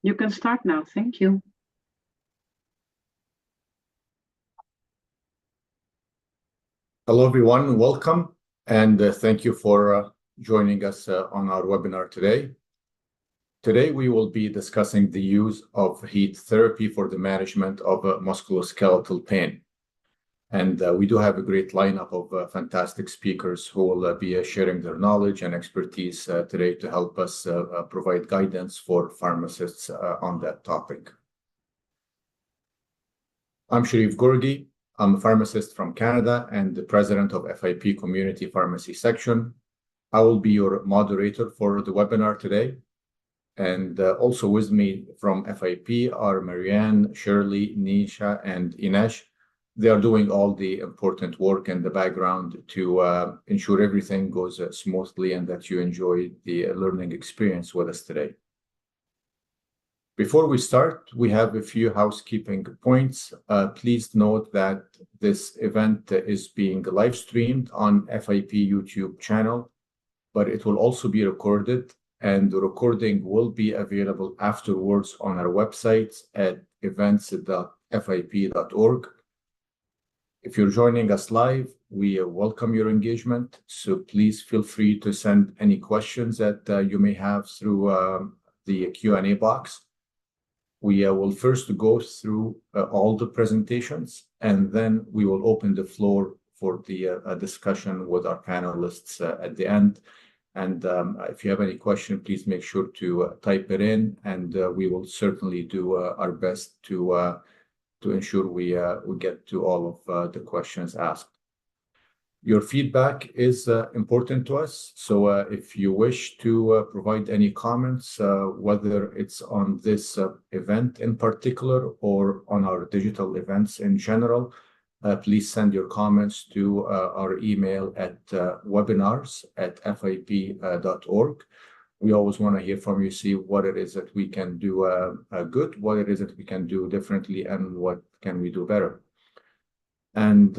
You can start now. Thank you. Hello, everyone. Welcome, and thank you for joining us on our webinar today. Today, we will be discussing the use of heat therapy for the management of musculoskeletal pain. And we do have a great lineup of fantastic speakers who will be sharing their knowledge and expertise today to help us provide guidance for pharmacists on that topic. I'm Sherif Guorgui. I'm a pharmacist from Canada and the president of FIP Community Pharmacy Section. I will be your moderator for the webinar today. And also with me from FIP are Marianne, Shirley, Nisa, and Inesh. They are doing all the important work in the background to ensure everything goes smoothly and that you enjoy the learning experience with us today. Before we start, we have a few housekeeping points. Please note that this event is being live streamed on FIP YouTube channel, but it will also be recorded, and the recording will be available afterwards on our website at events.fip.org. If you're joining us live, we welcome your engagement, so please feel free to send any questions that you may have through the Q&A box. We will first go through all the presentations, and then we will open the floor for the discussion with our panelists at the end. And if you have any question, please make sure to type it in, and we will certainly do our best to ensure we get to all of the questions asked. Your feedback is important to us, so if you wish to provide any comments, whether it's on this event in particular or on our digital events in general, please send your comments to our email at webinars@fip.org. We always want to hear from you, see what it is that we can do good, what it is that we can do differently, and what can we do better. And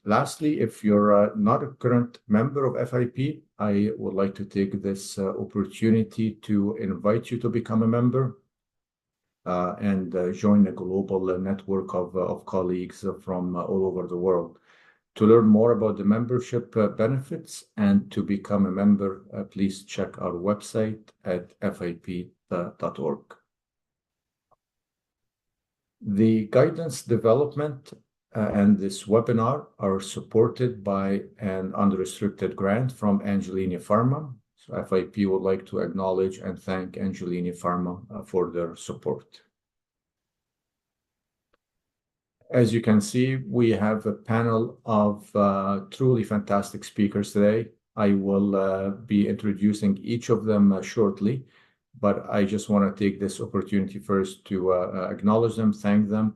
lastly, if you're not a current member of FIP, I would like to take this opportunity to invite you to become a member and join a global network of colleagues from all over the world. To learn more about the membership benefits and to become a member, please check our website at fip.org. The guidance development and this webinar are supported by an unrestricted grant from Angelini Pharma. So FIP would like to acknowledge and thank Angelini Pharma for their support. As you can see, we have a panel of truly fantastic speakers today. I will be introducing each of them shortly, but I just want to take this opportunity first to acknowledge them, thank them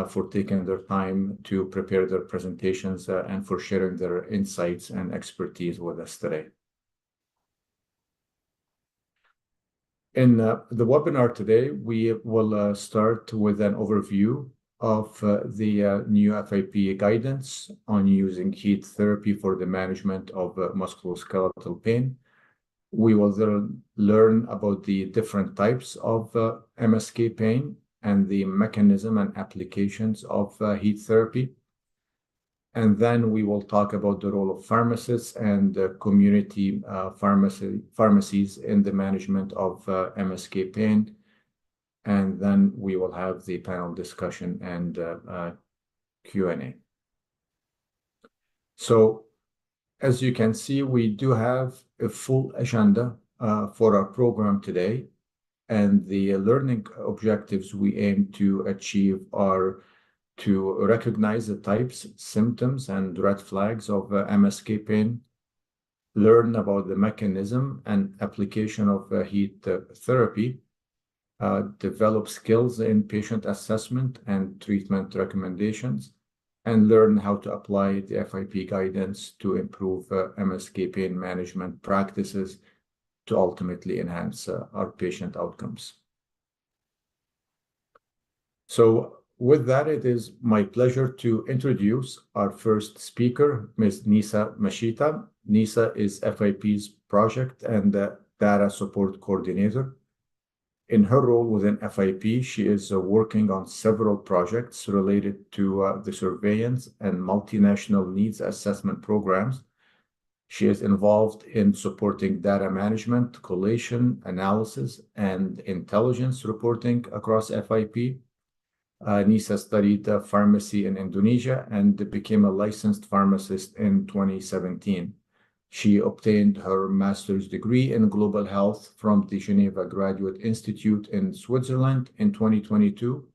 for taking their time to prepare their presentations and for sharing their insights and expertise with us today. In the webinar today, we will start with an overview of the new FIP guidance on using heat therapy for the management of musculoskeletal pain. We will then learn about the different types of MSK pain and the mechanism and applications of heat therapy. And then we will talk about the role of pharmacists and community pharmacies in the management of MSK pain. And then we will have the panel discussion and Q&A. So as you can see, we do have a full agenda for our program today. And the learning objectives we aim to achieve are to recognize the types, symptoms, and red flags of MSK pain, learn about the mechanism and application of heat therapy, develop skills in patient assessment and treatment recommendations, and learn how to apply the FIP guidance to improve MSK pain management practices to ultimately enhance our patient outcomes. So with that, it is my pleasure to introduce our first speaker, Ms. Nisa Masyitah. Nisa is FIP's project and data support coordinator. In her role within FIP, she is working on several projects related to the surveillance and multinational needs assessment programs. She is involved in supporting data management, collation, analysis, and intelligence reporting across FIP. Nisa studied pharmacy in Indonesia and became a licensed pharmacist in 2017. She obtained her master's degree in global health from the Geneva Graduate Institute in Switzerland in 2022.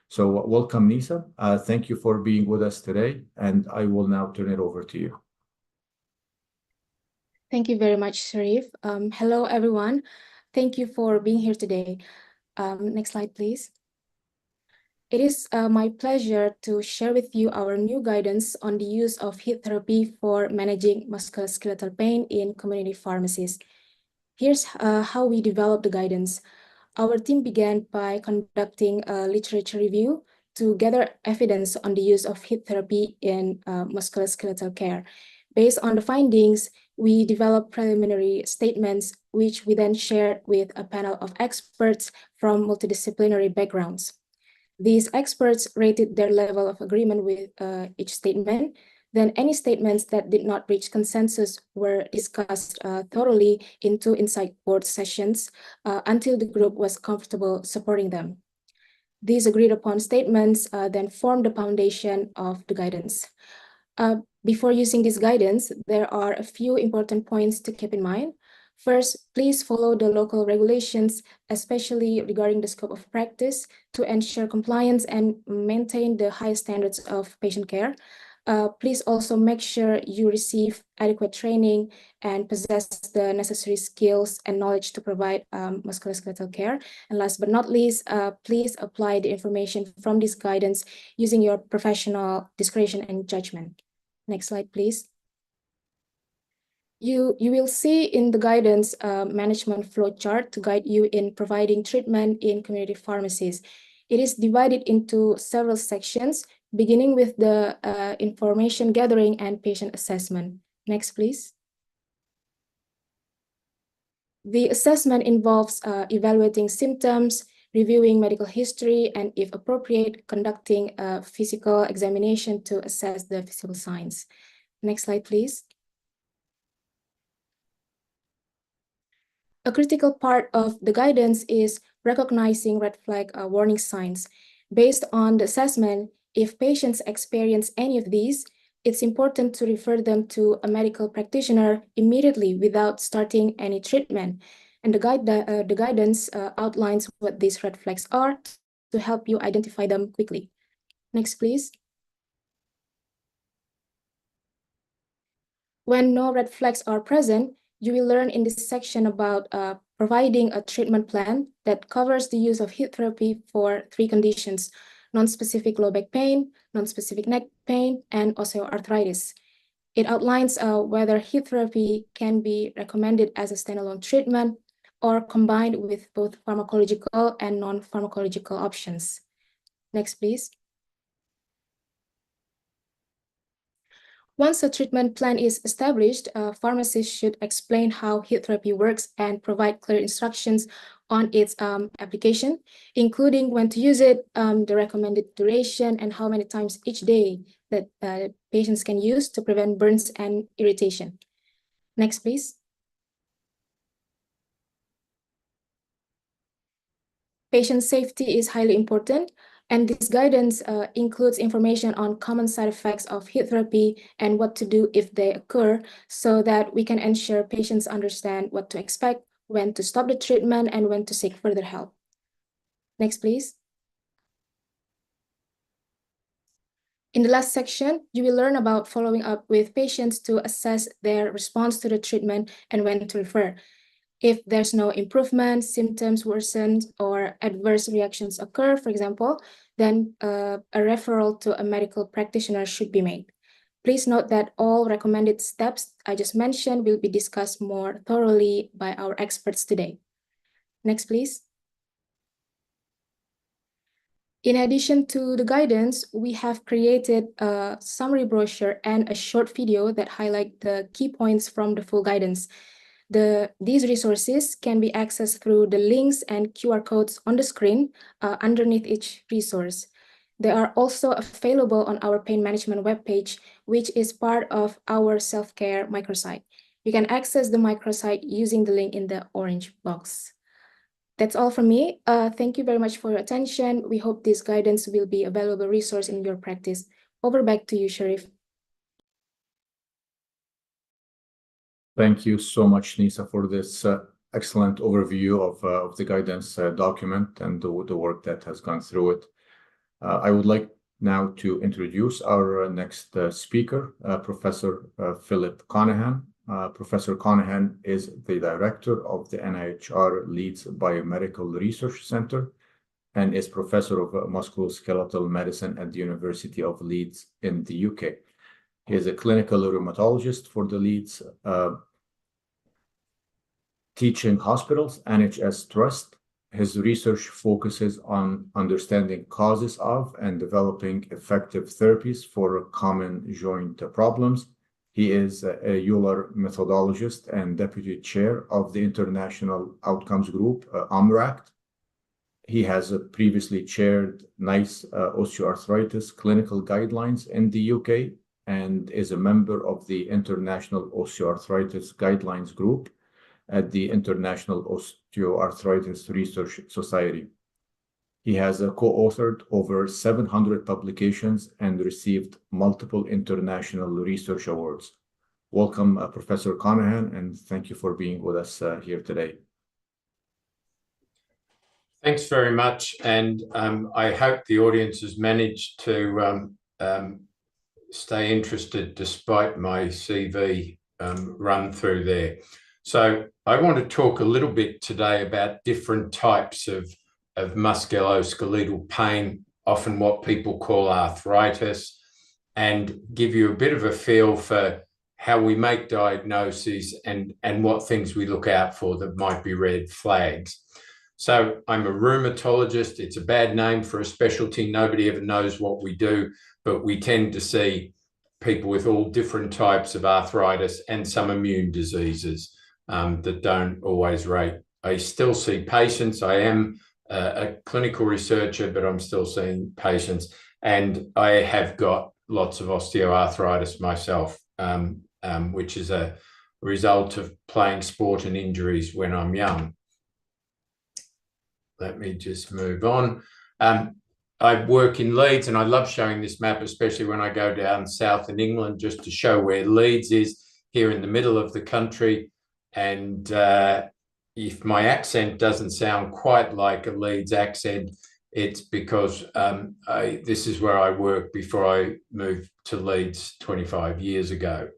So welcome, Nisa. Thank you for being with us today, and I will now turn it over to you. Thank you very much, Sherif. Hello, everyone. Thank you for being here today. Next slide, please. It is my pleasure to share with you our new guidance on the use of heat therapy for managing musculoskeletal pain in community pharmacies. Here's how we developed the guidance. Our team began by conducting a literature review to gather evidence on the use of heat therapy in musculoskeletal care. Based on the findings, we developed preliminary statements, which we then shared with a panel of experts from multidisciplinary backgrounds. These experts rated their level of agreement with each statement. Then any statements that did not reach consensus were discussed thoroughly in 2 insight board sessions until the group was comfortable supporting them. These agreed upon statements then formed the foundation of the guidance. Before using this guidance, there are a few important points to keep in mind. First, please follow the local regulations, especially regarding the scope of practice, to ensure compliance and maintain the highest standards of patient care. Please also make sure you receive adequate training and possess the necessary skills and knowledge to provide musculoskeletal care. And last but not least, please apply the information from this guidance using your professional discretion and judgment. Next slide, please. You will see in the guidance management flow chart to guide you in providing treatment in community pharmacies. It is divided into several sections, beginning with the information gathering and patient assessment. Next, please. The assessment involves evaluating symptoms, reviewing medical history, and if appropriate, conducting a physical examination to assess the visible signs. Next slide, please. A critical part of the guidance is recognizing red flag warning signs. Based on the assessment, if patients experience any of these, it's important to refer them to a medical practitioner immediately without starting any treatment. And the guidance outlines what these red flags are to help you identify them quickly. Next, please. When no red flags are present, you will learn in this section about providing a treatment plan that covers the use of heat therapy for 3 conditions: non-specific low back pain, non-specific neck pain, and osteoarthritis. It outlines whether heat therapy can be recommended as a standalone treatment or combined with both pharmacological and non-pharmacological options. Next, please. Once a treatment plan is established, pharmacists should explain how heat therapy works and provide clear instructions on its application, including when to use it, the recommended duration, and how many times each day that patients can use to prevent burns and irritation. Next, please. Patient safety is highly important, and this guidance includes information on common side effects of heat therapy and what to do if they occur, so that we can ensure patients understand what to expect, when to stop the treatment, and when to seek further help. Next, please. In the last section, you will learn about following up with patients to assess their response to the treatment and when to refer. If there's no improvement, symptoms worsen, or adverse reactions occur, for example, then a referral to a medical practitioner should be made. Please note that all recommended steps I just mentioned will be discussed more thoroughly by our experts today. Next, please. In addition to the guidance, we have created a summary brochure and a short video that highlight the key points from the full guidance. These resources can be accessed through the links and QR codes on the screen underneath each resource. They are also available on our pain management webpage, which is part of our self-care microsite. You can access the microsite using the link in the orange box. That's all from me. Thank you very much for your attention. We hope this guidance will be a valuable resource in your practice. Over back to you, Sherif. Thank you so much, Nisa, for this excellent overview of the guidance document and the work that has gone through it. I would like now to introduce our next speaker, Professor Philip Conahan. Professor Conahan is the director of the NIHR Leeds Biomedical Research Center and is professor of musculoskeletal medicine at the University of Leeds in the UK. He is a clinical rheumatologist for the Leeds Teaching Hospitals NHS Trust. His research focuses on understanding causes of and developing effective therapies for common joint problems. He is a Euler methodologist and deputy chair of the International Outcomes Group, UMRACT. He has previously chaired NICE osteoarthritis clinical guidelines in the UK and is a member of the International Osteoarthritis Guidelines Group at the International Osteoarthritis Research Society. He has co-authored over 700 publications and received multiple international research awards. Welcome, Professor Conahan, and thank you for being with us here today. Thanks very much, and I hope the audience has managed to stay interested despite my CV run through there. So I want to talk a little bit today about different types of musculoskeletal pain, often what people call arthritis, and give you a bit of a feel for how we make diagnoses and what things we look out for that might be red flags. So I'm a rheumatologist. It's a bad name for a specialty. Nobody ever knows what we do, but we tend to see people with all different types of arthritis and some immune diseases that don't always rate. I still see patients. I am a clinical researcher, but I'm still seeing patients, and I have got lots of osteoarthritis myself, which is a result of playing sport and injuries when I'm young. Let me just move on. I work in Leeds, and I love showing this map, especially when I go down south in England, just to show where Leeds is here in the middle of the country. And if my accent doesn't sound quite like a Leeds accent, it's because this is where I worked before I moved to Leeds 25 years ago.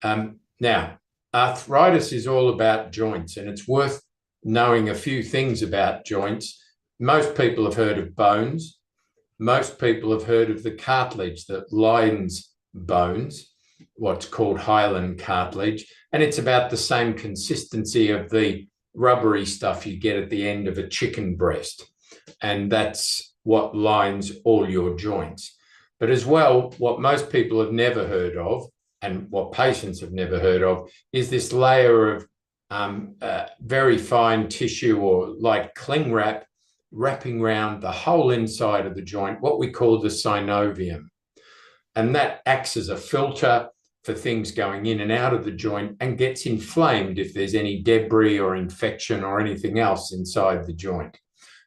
Now, arthritis is all about joints, and it's worth knowing a few things about joints. Most people have heard of bones. Most people have heard of the cartilage that lines bones, what's called hyaline cartilage, and it's about the same consistency of the rubbery stuff you get at the end of a chicken breast, and that's what lines all your joints. But as well, what most people have never heard of, and what patients have never heard of, is this layer of very fine tissue, or like cling wrap, wrapping around the whole inside of the joint, what we call the synovium. And that acts as a filter for things going in and out of the joint and gets inflamed if there's any debris or infection or anything else inside the joint.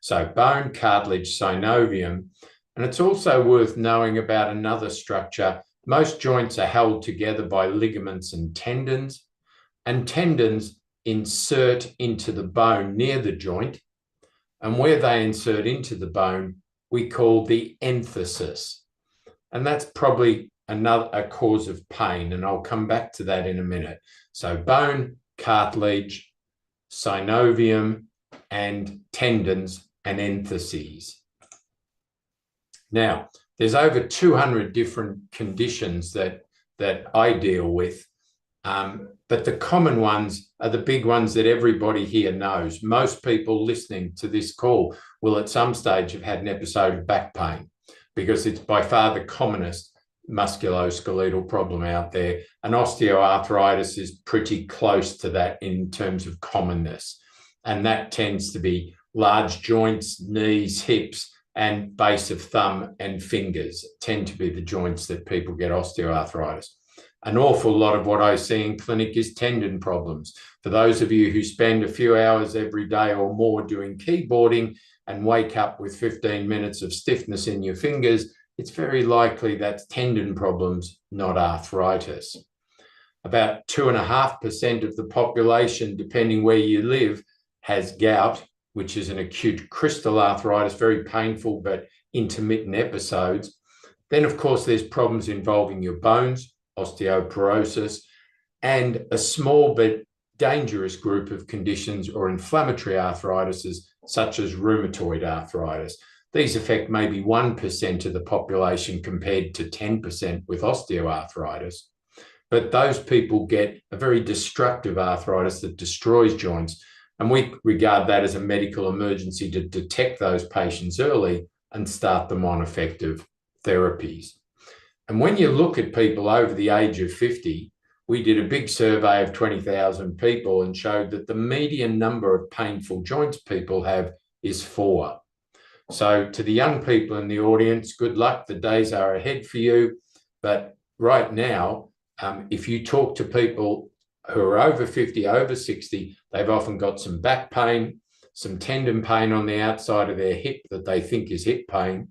So bone, cartilage, synovium. And it's also worth knowing about another structure. Most joints are held together by ligaments and tendons insert into the bone near the joint. And where they insert into the bone, we call the enthesis. And that's probably a cause of pain, and I'll come back to that in a minute. So bone, cartilage, synovium, and tendons and entheses. Now, there's over 200 different conditions that I deal with, but the common ones are the big ones that everybody here knows. Most people listening to this call will at some stage have had an episode of back pain, because it's by far the commonest musculoskeletal problem out there, and osteoarthritis is pretty close to that in terms of commonness. And that tends to be large joints, knees, hips, and base of thumb and fingers tend to be the joints that people get osteoarthritis. An awful lot of what I see in clinic is tendon problems. For those of you who spend a few hours every day or more doing keyboarding and wake up with 15 minutes of stiffness in your fingers, it's very likely that's tendon problems, not arthritis. About 2.5% of the population, depending where you live, has gout, which is an acute crystal arthritis, very painful but intermittent episodes. Then, of course, there's problems involving your bones, osteoporosis, and a small but dangerous group of conditions or inflammatory arthritis, such as rheumatoid arthritis. These affect maybe 1% of the population compared to 10% with osteoarthritis. But those people get a very destructive arthritis that destroys joints. And we regard that as a medical emergency to detect those patients early and start them on effective therapies. And when you look at people over the age of 50, we did a big survey of 20,000 people and showed that the median number of painful joints people have is 4. So to the young people in the audience, good luck. The days are ahead for you. But right now, if you talk to people who are over 50, over 60, they've often got some back pain, some tendon pain on the outside of their hip that they think is hip pain.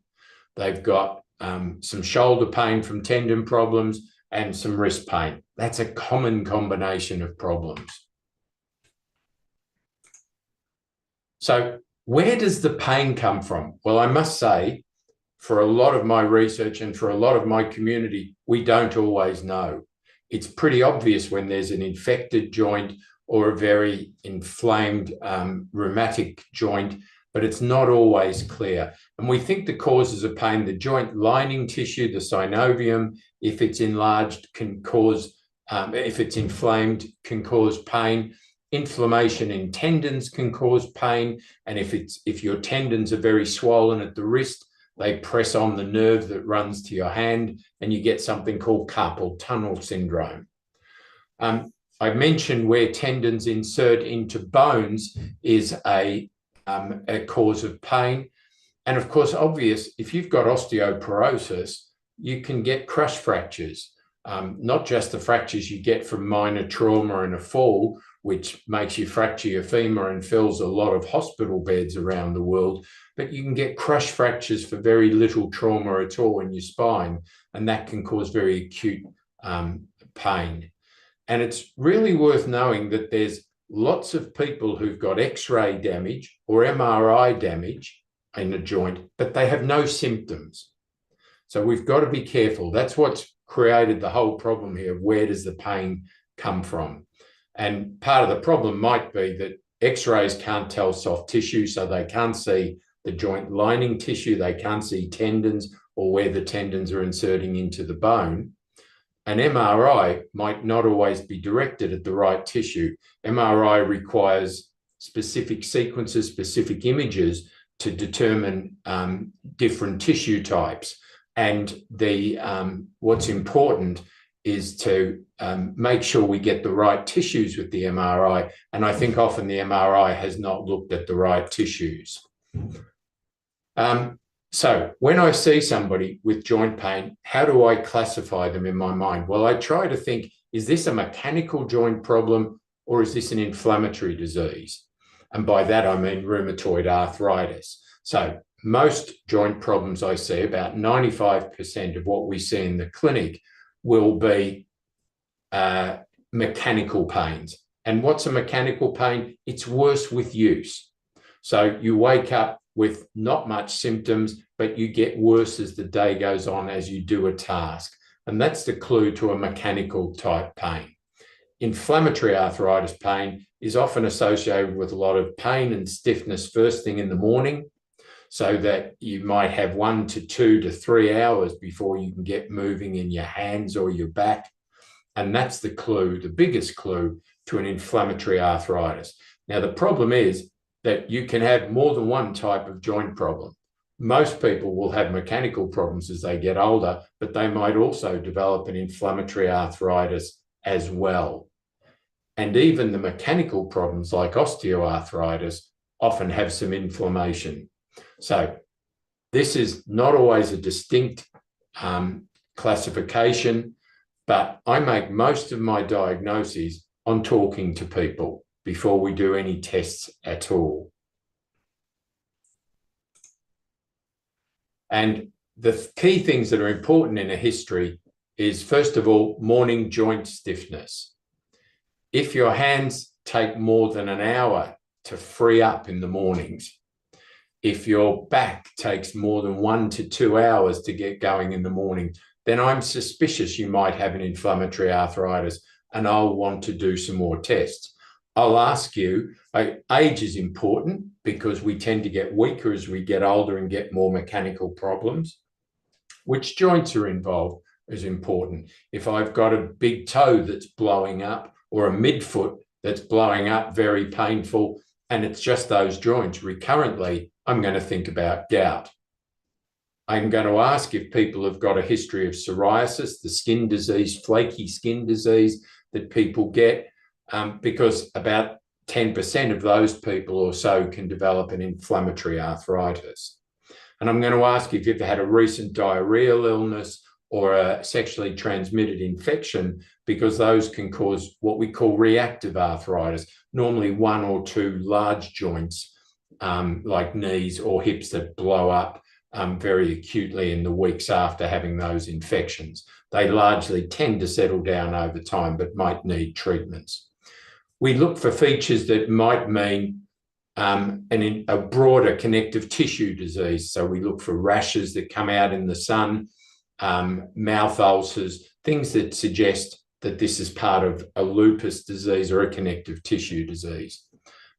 They've got some shoulder pain from tendon problems and some wrist pain. That's a common combination of problems. So where does the pain come from? Well, I must say, for a lot of my research and for a lot of my community, we don't always know. It's pretty obvious when there's an infected joint or a very inflamed rheumatic joint, but it's not always clear. And we think the causes of pain, the joint lining tissue, the synovium, if it's enlarged, can cause, if it's inflamed, can cause pain. Inflammation in tendons can cause pain. And if your tendons are very swollen at the wrist, they press on the nerve that runs to your hand, and you get something called carpal tunnel syndrome. I mentioned where tendons insert into bones is a cause of pain. And of course, obvious, if you've got osteoporosis, you can get crush fractures, not just the fractures you get from minor trauma and a fall, which makes you fracture your femur and fills a lot of hospital beds around the world, but you can get crush fractures for very little trauma at all in your spine, and that can cause very acute pain. And it's really worth knowing that there's lots of people who've got X-ray damage or MRI damage in a joint, but they have no symptoms. So we've got to be careful. That's what's created the whole problem here. Where does the pain come from? And part of the problem might be that X-rays can't tell soft tissue, so they can't see the joint lining tissue, they can't see tendons or where the tendons are inserting into the bone. An MRI might not always be directed at the right tissue. MRI requires specific sequences, specific images to determine different tissue types. And what's important is to make sure we get the right tissues with the MRI. And I think often the MRI has not looked at the right tissues. So when I see somebody with joint pain, how do I classify them in my mind? Well, I try to think, is this a mechanical joint problem or is this an inflammatory disease? And by that, I mean rheumatoid arthritis. So most joint problems I see, about 95% of what we see in the clinic, will be mechanical pains. And what's a mechanical pain? It's worse with use. So you wake up with not much symptoms, but you get worse as the day goes on as you do a task. And that's the clue to a mechanical type pain. Inflammatory arthritis pain is often associated with a lot of pain and stiffness first thing in the morning, so that you might have 1 to 2 to 3 hours before you can get moving in your hands or your back. And that's the clue, the biggest clue to an inflammatory arthritis. Now, the problem is that you can have more than one type of joint problem. Most people will have mechanical problems as they get older, but they might also develop an inflammatory arthritis as well. And even the mechanical problems like osteoarthritis often have some inflammation. So this is not always a distinct classification, but I make most of my diagnoses on talking to people before we do any tests at all. And the key things that are important in a history is, first of all, morning joint stiffness. If your hands take more than an hour to free up in the mornings, if your back takes more than 1 to 2 hours to get going in the morning, then I'm suspicious you might have an inflammatory arthritis, and I'll want to do some more tests. I'll ask you, age is important because we tend to get weaker as we get older and get more mechanical problems. Which joints are involved is important. If I've got a big toe that's blowing up or a midfoot that's blowing up, very painful, and it's just those joints recurrently, I'm going to think about gout. I'm going to ask if people have got a history of psoriasis, the skin disease, flaky skin disease that people get, because about 10% of those people or so can develop an inflammatory arthritis. And I'm going to ask if you've had a recent diarrheal illness or a sexually transmitted infection, because those can cause what we call reactive arthritis, normally 1 or 2 large joints like knees or hips that blow up very acutely in the weeks after having those infections. They largely tend to settle down over time, but might need treatments. We look for features that might mean a broader connective tissue disease. So we look for rashes that come out in the sun, mouth ulcers, things that suggest that this is part of a lupus disease or a connective tissue disease.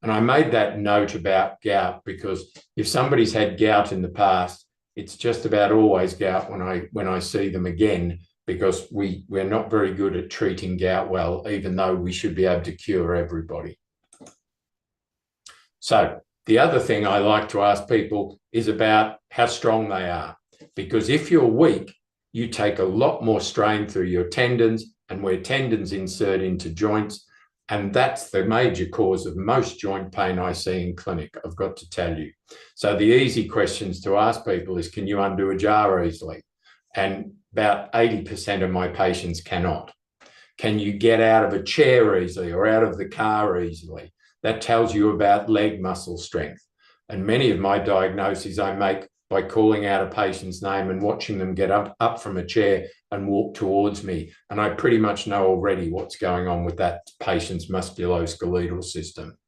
And I made that note about gout because if somebody's had gout in the past, it's just about always gout when I see them again, because we're not very good at treating gout well, even though we should be able to cure everybody. So the other thing I like to ask people is about how strong they are, because if you're weak, you take a lot more strain through your tendons, and where tendons insert into joints, and that's the major cause of most joint pain I see in clinic, I've got to tell you. So the easy questions to ask people is, can you undo a jar easily? And about 80% of my patients cannot. Can you get out of a chair easily or out of the car easily? That tells you about leg muscle strength. And many of my diagnoses I make by calling out a patient's name and watching them get up from a chair and walk towards me. And I pretty much know already what's going on with that patient's musculoskeletal system.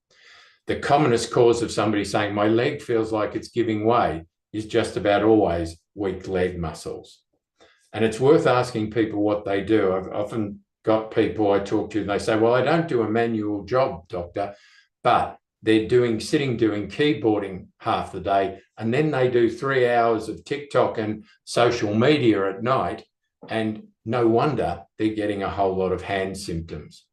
The commonest cause of somebody saying, my leg feels like it's giving way, is just about always weak leg muscles. And it's worth asking people what they do. I've often got people I talk to and they say, well, I don't do a manual job, doctor, but they're sitting doing keyboarding half the day, and then they do 3 hours of TikTok and social media at night, and no wonder they're getting a whole lot of hand symptoms.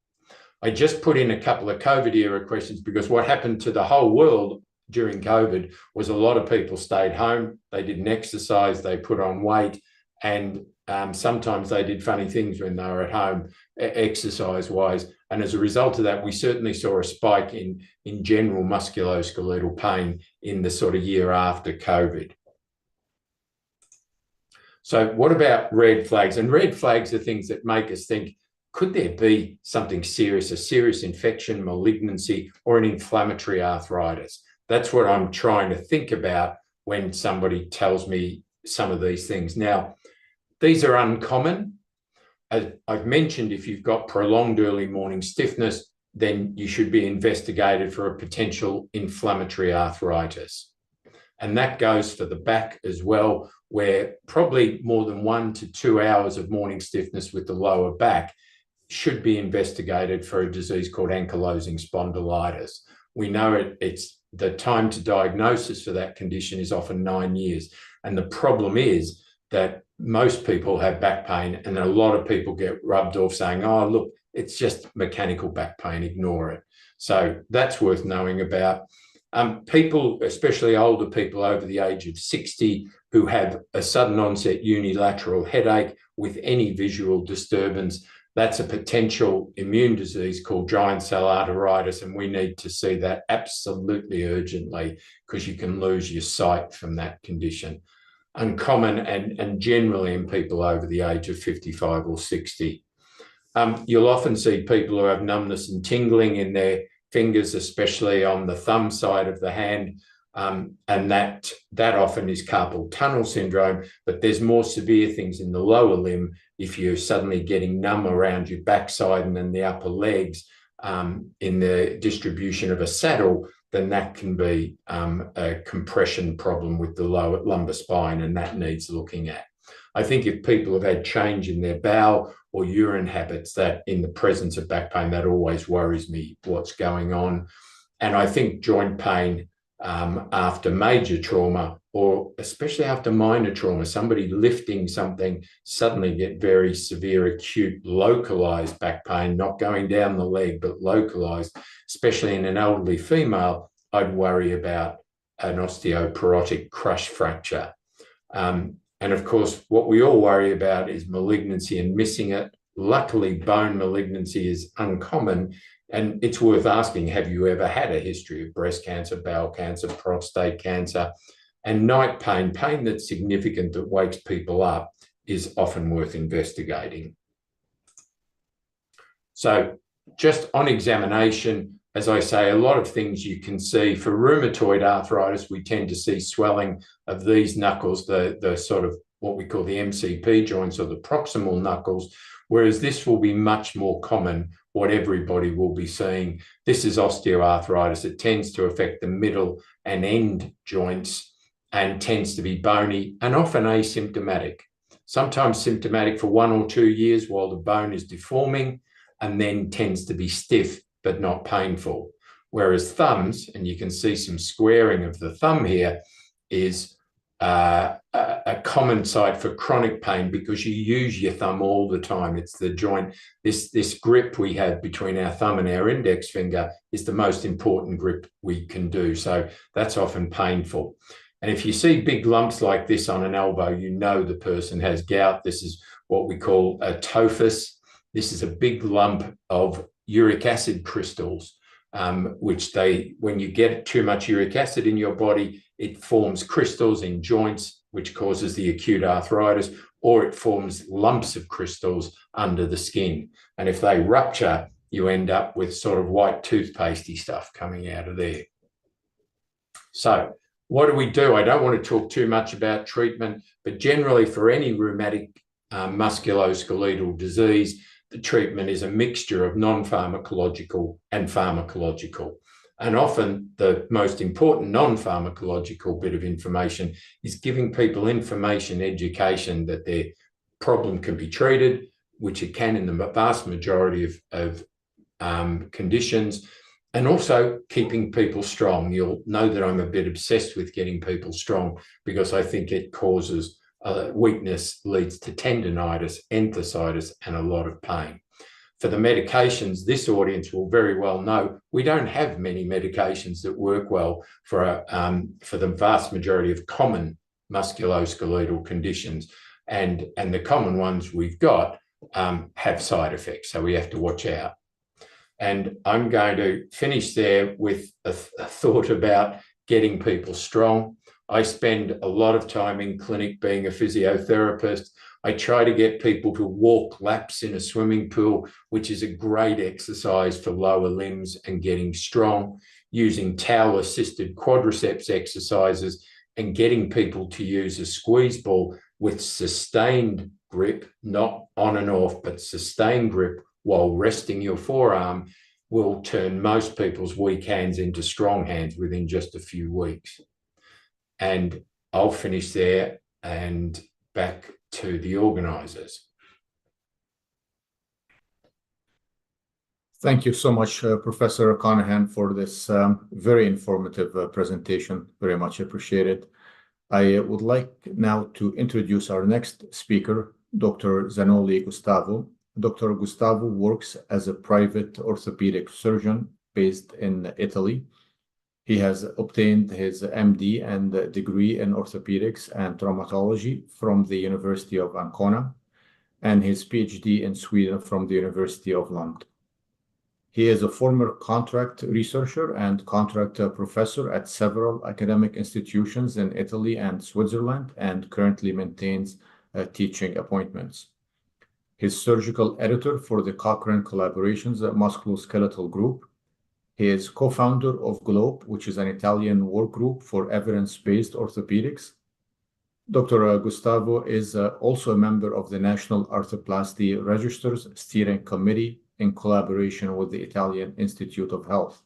I just put in a couple of COVID era questions because what happened to the whole world during COVID was a lot of people stayed home, they didn't exercise, they put on weight, and sometimes they did funny things when they were at home, exercise-wise. And as a result of that, we certainly saw a spike in general musculoskeletal pain in the sort of year after COVID. So what about red flags? And red flags are things that make us think, could there be something serious, a serious infection, malignancy, or an inflammatory arthritis? That's what I'm trying to think about when somebody tells me some of these things. Now, these are uncommon. As I've mentioned, if you've got prolonged early morning stiffness, then you should be investigated for a potential inflammatory arthritis. And that goes for the back as well, where probably more than 1 to 2 hours of morning stiffness with the lower back should be investigated for a disease called ankylosing spondylitis. We know it's the time to diagnosis for that condition is often 9 years. And the problem is that most people have back pain, and a lot of people get rubbed off saying, oh, look, it's just mechanical back pain, ignore it. So that's worth knowing about. People, especially older people over the age of 60, who have a sudden onset unilateral headache with any visual disturbance, that's a potential immune disease called giant cell arteritis, and we need to see that absolutely urgently because you can lose your sight from that condition. Uncommon and generally in people over the age of 55 or 60. You'll often see people who have numbness and tingling in their fingers, especially on the thumb side of the hand, and that often is carpal tunnel syndrome, but there's more severe things in the lower limb. If you're suddenly getting numb around your backside and then the upper legs in the distribution of a saddle, then that can be a compression problem with the lower lumbar spine, and that needs looking at. I think if people have had change in their bowel or urine habits, that in the presence of back pain, that always worries me what's going on. And I think joint pain after major trauma, or especially after minor trauma, somebody lifting something, suddenly get very severe, acute, localized back pain, not going down the leg, but localized, especially in an elderly female. I'd worry about an osteoporotic crush fracture. And of course, what we all worry about is malignancy and missing it. Luckily, bone malignancy is uncommon. And it's worth asking, have you ever had a history of breast cancer, bowel cancer, prostate cancer? And night pain, pain that's significant that wakes people up, is often worth investigating. So just on examination, as I say, a lot of things you can see. For rheumatoid arthritis, we tend to see swelling of these knuckles, the sort of what we call the MCP joints or the proximal knuckles, whereas this will be much more common, what everybody will be seeing. This is osteoarthritis. It tends to affect the middle and end joints and tends to be bony and often asymptomatic. Sometimes symptomatic for 1 or 2 years while the bone is deforming, and then tends to be stiff but not painful. Whereas thumbs, and you can see some squaring of the thumb here, is a common site for chronic pain because you use your thumb all the time. It's the joint, this grip we have between our thumb and our index finger is the most important grip we can do. So that's often painful. And if you see big lumps like this on an elbow, you know the person has gout. This is what we call a tophus. This is a big lump of uric acid crystals, which when you get too much uric acid in your body, it forms crystals in joints, which causes the acute arthritis, or it forms lumps of crystals under the skin. And if they rupture, you end up with sort of white toothpastey stuff coming out of there. So what do we do? I don't want to talk too much about treatment, but generally for any rheumatic musculoskeletal disease, the treatment is a mixture of non-pharmacological and pharmacological. And often the most important non-pharmacological bit of information is giving people information, education that their problem can be treated, which it can in the vast majority of conditions, and also keeping people strong. You'll know that I'm a bit obsessed with getting people strong because I think it causes weakness, leads to tendinitis, enthesitis, and a lot of pain. For the medications, this audience will very well know we don't have many medications that work well for the vast majority of common musculoskeletal conditions. And the common ones we've got have side effects, so we have to watch out. And I'm going to finish there with a thought about getting people strong. I spend a lot of time in clinic being a physiotherapist. I try to get people to walk laps in a swimming pool, which is a great exercise for lower limbs and getting strong, using towel-assisted quadriceps exercises and getting people to use a squeeze ball with sustained grip, not on and off, but sustained grip while resting your forearm will turn most people's weak hands into strong hands within just a few weeks. And I'll finish there and back to the organisers. Thank you so much, Professor Conahan, for this very informative presentation. Very much appreciated. I would like now to introduce our next speaker, Dr. Zanoli Gustavo. Dr. Gustavo works as a private orthopedic surgeon based in Italy. He has obtained his MD and degree in orthopedics and traumatology from the University of Ancona and his PhD in Sweden from the University of Lund. He is a former contract researcher and contract professor at several academic institutions in Italy and Switzerland, and currently maintains teaching appointments. He's surgical editor for the Cochrane Collaborations Musculoskeletal Group. He is co-founder of GLOBE, which is an Italian work group for evidence-based orthopedics. Dr. Gustavo is also a member of the National Arthroplasty Registers Steering Committee in collaboration with the Italian Institute of Health.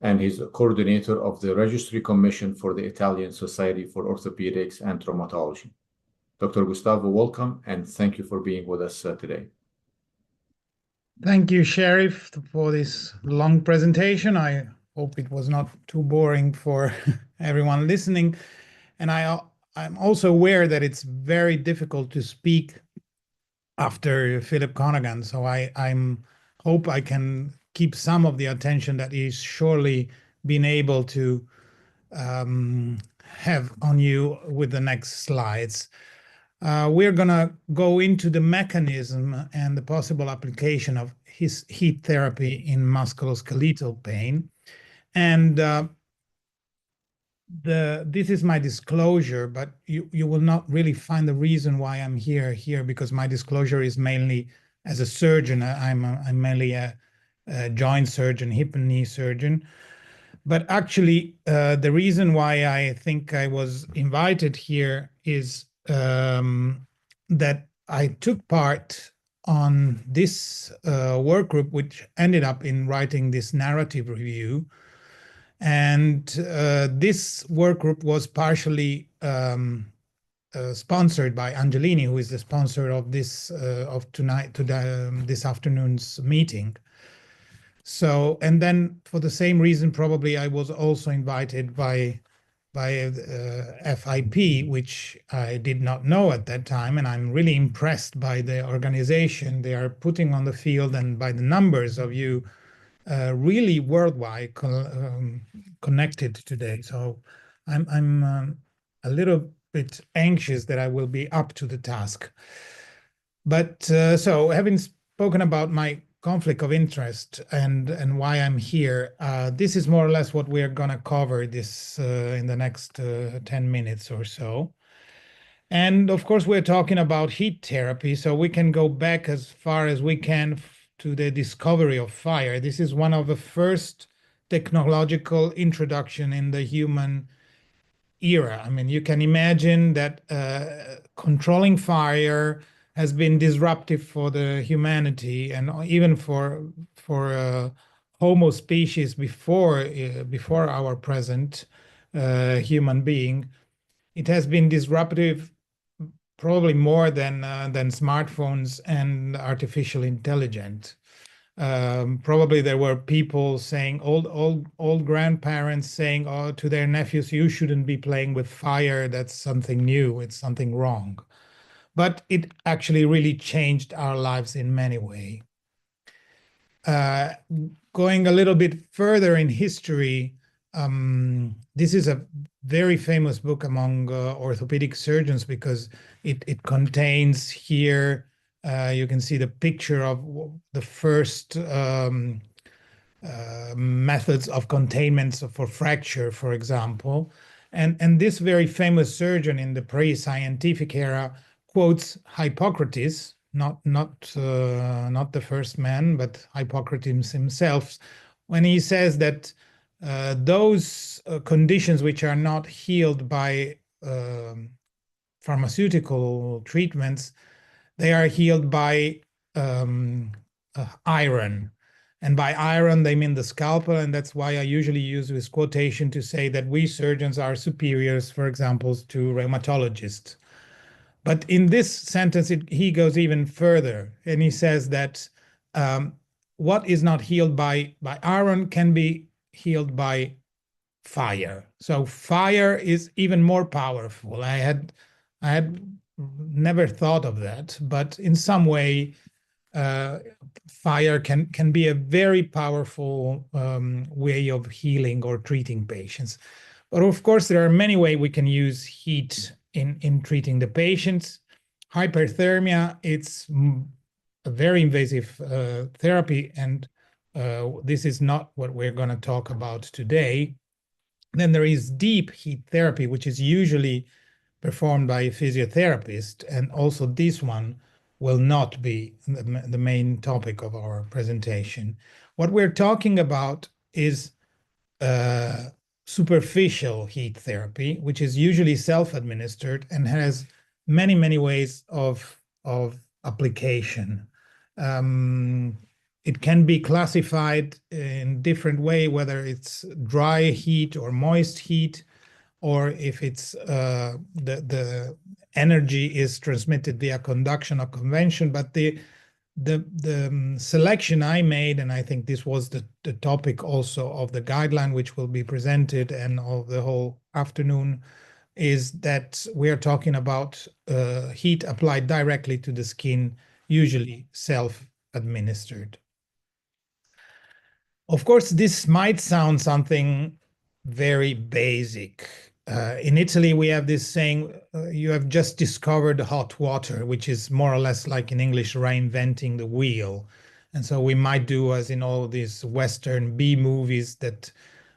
And he's a coordinator of the Registry Commission for the Italian Society for Orthopedics and Traumatology. Dr. Gustavo, welcome, and thank you for being with us today. Thank you, Sherif, for this long presentation. I hope it was not too boring for everyone listening. And I'm also aware that it's very difficult to speak after Philip Conaghan, so I hope I can keep some of the attention that he's surely been able to have on you with the next slides. We're going to go into the mechanism and the possible application of his heat therapy in musculoskeletal pain. And this is my disclosure, but you will not really find the reason why I'm here because my disclosure is mainly as a surgeon. I'm mainly a joint surgeon, hip and knee surgeon. But actually, the reason why I think I was invited here is that I took part on this work group, which ended up in writing this narrative review. And this work group was partially sponsored by Angelini, who is the sponsor of this this afternoon's meeting. So, and then for the same reason, probably I was also invited by FIP, which I did not know at that time, and I'm really impressed by the organization they are putting on the field and by the numbers of you really worldwide connected today. So I'm a little bit anxious that I will be up to the task. But so having spoken about my conflict of interest and why I'm here, this is more or less what we're going to cover this in the next 10 minutes or so. And of course, we're talking about heat therapy, so we can go back as far as we can to the discovery of fire. This is one of the first technological introduction in the human era. I mean, you can imagine that controlling fire has been disruptive for the humanity and even for Homo species before our present human being. It has been disruptive probably more than smartphones and artificial intelligence. Probably there were people saying, old grandparents saying to their nephews, you shouldn't be playing with fire, that's something new, it's something wrong. But it actually really changed our lives in many ways. Going a little bit further in history, this is a very famous book among orthopedic surgeons because it contains here, you can see the picture of the first methods of containment for fracture, for example. And this very famous surgeon in the pre-scientific era quotes Hippocrates, not the first man, but Hippocrates himself, when he says that those conditions which are not healed by pharmaceutical treatments, they are healed by iron. And by iron, they mean the scalpel, and that's why I usually use this quotation to say that we surgeons are superiors, for example, to rheumatologists. But in this sentence, he goes even further, and he says that what is not healed by iron can be healed by fire. So fire is even more powerful. I had never thought of that, but in some way, fire can be a very powerful way of healing or treating patients. But of course, there are many ways we can use heat in treating the patients. Hyperthermia, it's a very invasive therapy, and this is not what we're going to talk about today. Then there is deep heat therapy, which is usually performed by a physiotherapist, and also this one will not be the main topic of our presentation. What we're talking about is superficial heat therapy, which is usually self-administered and has many, many ways of application. It can be classified in different way, whether it's dry heat or moist heat, or if it's the energy is transmitted via conduction or convention. But the selection I made, and I think this was the topic also of the guideline which will be presented and of the whole afternoon, is that we are talking about heat applied directly to the skin, usually self-administered. Of course, this might sound something very basic. In Italy, we have this saying, you have just discovered hot water, which is more or less like in English, reinventing the wheel. And so we might do as in all these Western B movies, that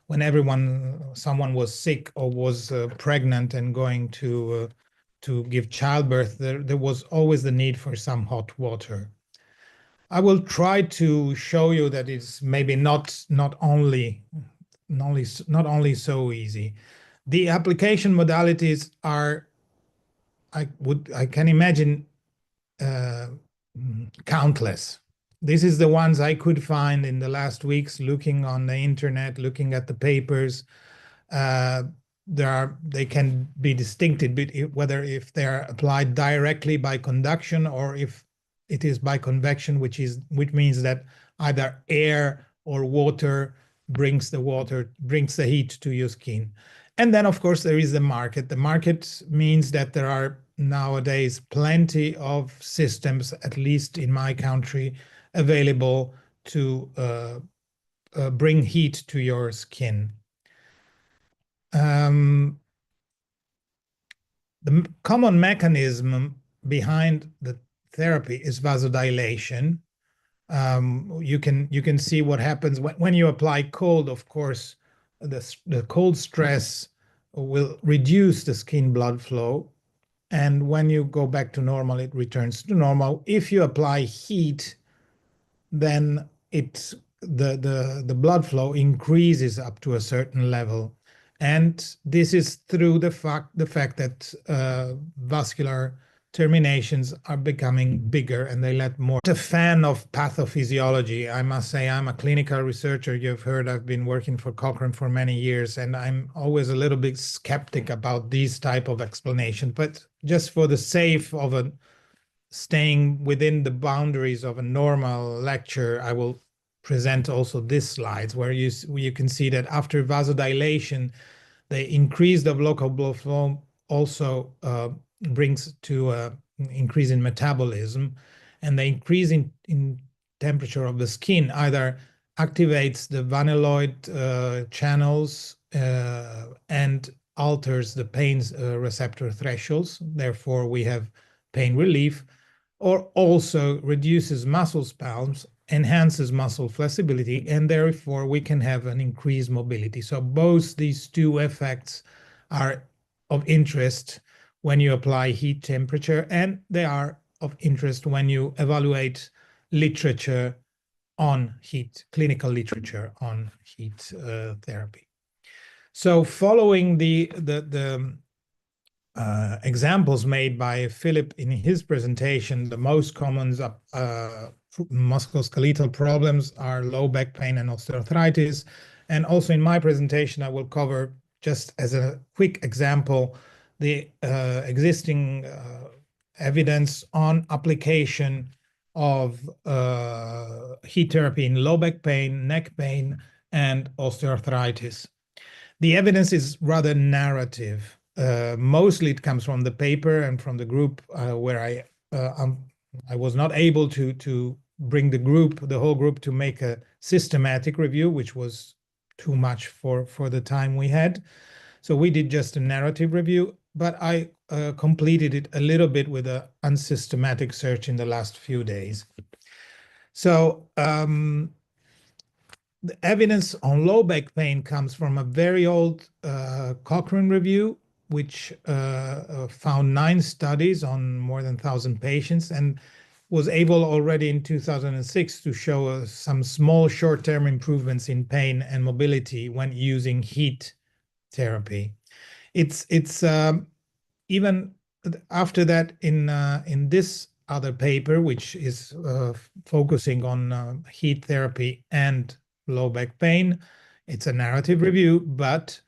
when someone was sick or was pregnant and going to give childbirth, there was always the need for some hot water. I will try to show you that it's maybe not only so easy. The application modalities are, I can imagine, countless. This is the ones I could find in the last weeks, looking on the internet, looking at the papers. They can be distincted, whether if they are applied directly by conduction or if it is by convection, which means that either air or water brings the heat to your skin. And then, of course, there is the market. The market means that there are nowadays plenty of systems, at least in my country, available to bring heat to your skin. The common mechanism behind the therapy is vasodilation. You can see what happens when you apply cold. Of course, the cold stress will reduce the skin blood flow, and when you go back to normal, it returns to normal. If you apply heat, then the blood flow increases up to a certain level, and this is through the fact that vascular terminations are becoming bigger and they let more. I'm a fan of pathophysiology. I must say I'm a clinical researcher. You've heard I've been working for Cochrane for many years, and I'm always a little bit skeptic about these type of explanations. But just for the sake of staying within the boundaries of a normal lecture, I will present also these slides where you can see that after vasodilation, the increase of local blood flow also brings to an increase in metabolism, and the increase in temperature of the skin either activates the vanilloid channels and alters the pain receptor thresholds. Therefore, we have pain relief, or also reduces muscle spasms, enhances muscle flexibility, and therefore we can have an increased mobility. So both these two effects are of interest when you apply heat temperature, and they are of interest when you evaluate literature on heat, clinical literature on heat therapy. So following the examples made by Philip in his presentation, the most common musculoskeletal problems are low back pain and osteoarthritis. And also in my presentation, I will cover, just as a quick example, the existing evidence on application of heat therapy in low back pain, neck pain, and osteoarthritis. The evidence is rather narrative. Mostly it comes from the paper and from the group where I was not able to bring the whole group to make a systematic review, which was too much for the time we had. So we did just a narrative review, but I completed it a little bit with an unsystematic search in the last few days. So the evidence on low back pain comes from a very old Cochrane review, which found 9 studies on more than 1,000 patients and was able already in 2006 to show some small short-term improvements in pain and mobility when using heat therapy. It's even after that in this other paper, which is focusing on heat therapy and low back pain. It's a narrative review, but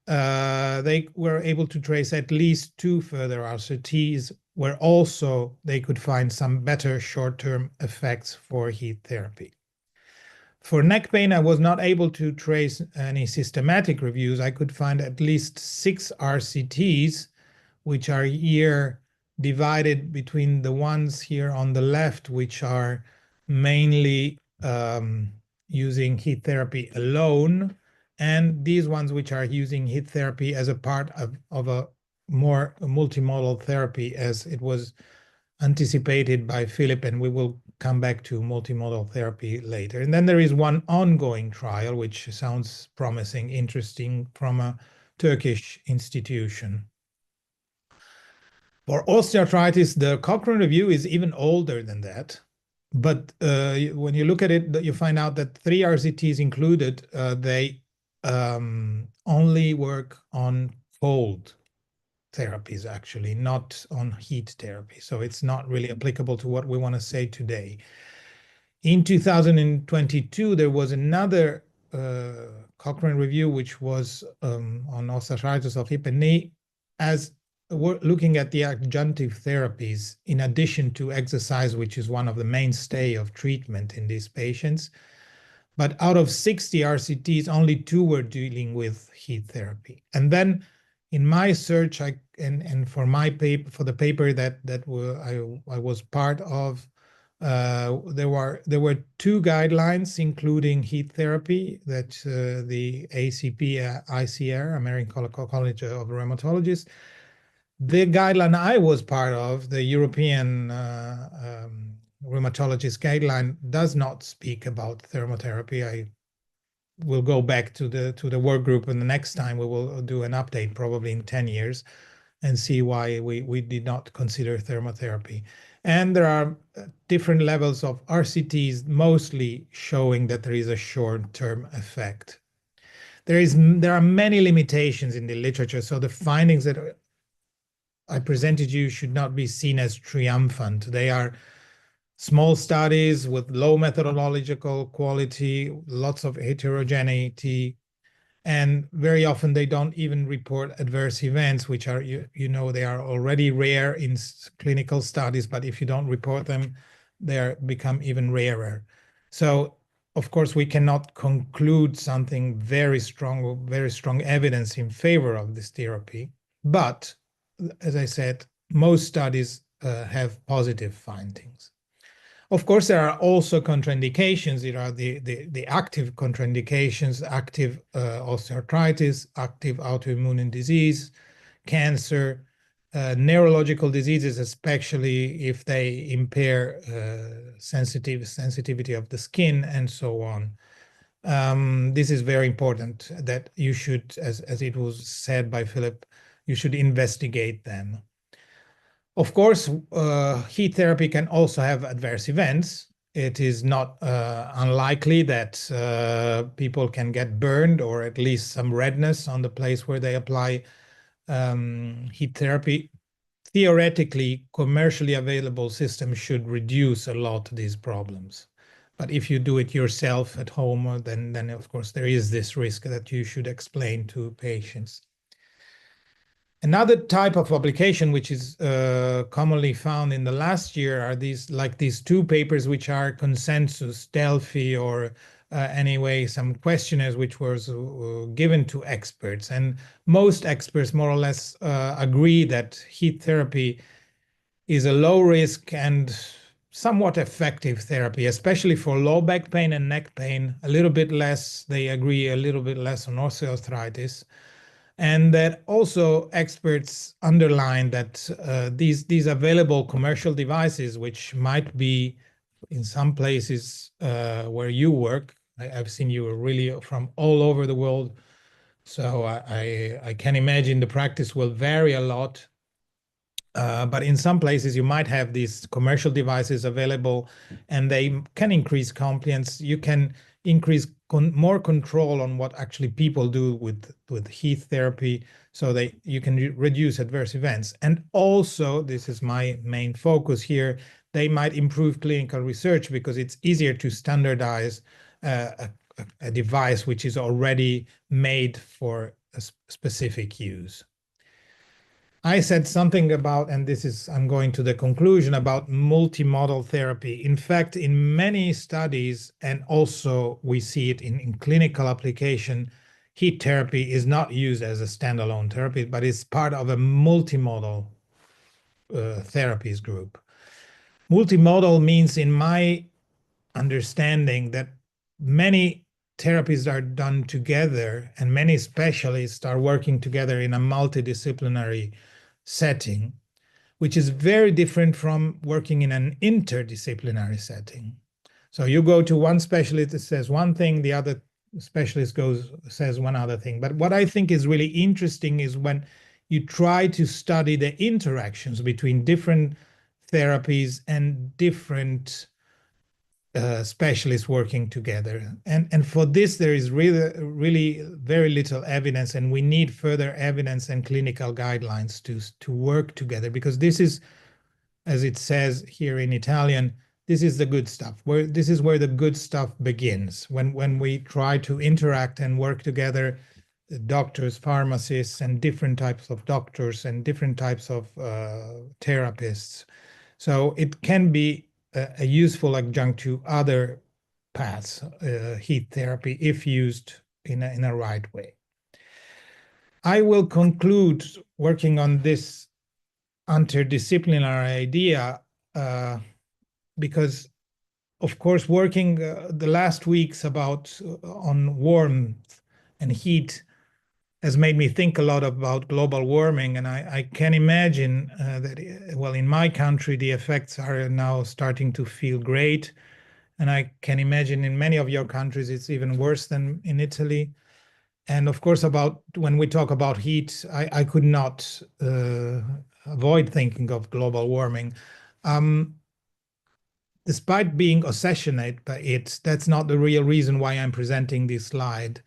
they were able to trace at least 2 further RCTs where also they could find some better short-term effects for heat therapy. For neck pain, I was not able to trace any systematic reviews. I could find at least 6 RCTs, which are here divided between the ones here on the left, which are mainly using heat therapy alone, and these ones which are using heat therapy as a part of a more multimodal therapy, as it was anticipated by Philip, and we will come back to multimodal therapy later. And then there is one ongoing trial, which sounds promising, interesting, from a Turkish institution. For osteoarthritis, the Cochrane review is even older than that. But when you look at it, you find out that 3 RCTs included, they only work on cold therapies, actually, not on heat therapy. So it's not really applicable to what we want to say today. In 2022, there was another Cochrane review, which was on osteoarthritis of hip and knee, as we're looking at the adjunctive therapies in addition to exercise, which is one of the mainstay of treatment in these patients. But out of 60 RCTs, only 2 were dealing with heat therapy. And then in my search, and for my paper, for the paper that I was part of, there were 2 guidelines including heat therapy that the ACP, ICR, American College of Rheumatologists. The guideline I was part of, the European rheumatologist guideline, does not speak about thermotherapy. I will go back to the work group, and the next time we will do an update, probably in 10 years, and see why we did not consider thermotherapy. And there are different levels of RCTs, mostly showing that there is a short-term effect. There are many limitations in the literature, so the findings that I presented you should not be seen as triumphant. They are small studies with low methodological quality, lots of heterogeneity, and very often they don't even report adverse events, which are, they are already rare in clinical studies, but if you don't report them, they become even rarer. So, of course, we cannot conclude something very strong evidence in favor of this therapy, but as I said, most studies have positive findings. Of course, there are also contraindications. There are the active contraindications, active osteoarthritis, active autoimmune disease, cancer, neurological diseases, especially if they impair sensitivity of the skin, and so on. This is very important that you should, as it was said by Philip, you should investigate them. Of course, heat therapy can also have adverse events. It is not unlikely that people can get burned or at least some redness on the place where they apply heat therapy. Theoretically, commercially available systems should reduce a lot these problems. But if you do it yourself at home, then of course there is this risk that you should explain to patients. Another type of publication which is commonly found in the last year are these 2 papers which are consensus, Delphi, or anyway some questionnaires which was given to experts. And most experts more or less agree that heat therapy is a low risk and somewhat effective therapy, especially for low back pain and neck pain, a little bit less, they agree, a little bit less on osteoarthritis. And that also experts underline that these available commercial devices, which might be in some places where you work, I've seen you really from all over the world. So I can imagine the practice will vary a lot. But in some places, you might have these commercial devices available, and they can increase compliance. You can increase more control on what actually people do with heat therapy, so you can reduce adverse events. And also, this is my main focus here, they might improve clinical research because it's easier to standardize a device which is already made for a specific use. I said something about, and this is, I'm going to the conclusion, about multimodal therapy. In fact, in many studies, and also we see it in clinical application, heat therapy is not used as a standalone therapy, but it's part of a multimodal therapies group. Multimodal means, in my understanding, that many therapies are done together and many specialists are working together in a multidisciplinary setting, which is very different from working in an interdisciplinary setting. So you go to one specialist that says one thing, the other specialist says one other thing. But what I think is really interesting is when you try to study the interactions between different therapies and different specialists working together. And for this, there is really very little evidence, and we need further evidence and clinical guidelines to work together, because this is, as it says here in Italian, this is the good stuff. This is where the good stuff begins. When we try to interact and work together, doctors, pharmacists, and different types of doctors and different types of therapists. So it can be a useful adjunct to other paths, heat therapy, if used in a right way. I will conclude working on this interdisciplinary idea because, of course, working the last weeks on warmth and heat has made me think a lot about global warming, and I can imagine that, well, in my country, the effects are now starting to feel great, and I can imagine in many of your countries it's even worse than in Italy. And of course, when we talk about heat, I could not avoid thinking of global warming. Despite being obsessionate by it, that's not the real reason why I'm presenting this slide.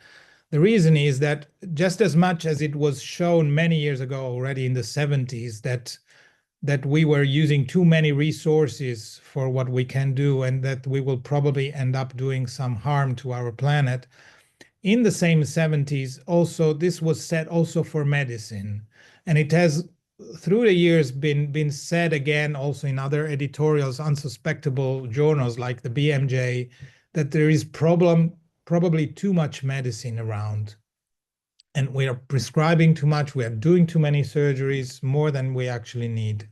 The reason is that just as much as it was shown many years ago, already in the 70s, that we were using too many resources for what we can do, and that we will probably end up doing some harm to our planet, in the same 70s, also, this was said also for medicine. And it has, through the years, been said again also in other editorials, unsuspectable journals like the BMJ, that there is probably too much medicine around, and we are prescribing too much, we are doing too many surgeries, more than we actually need.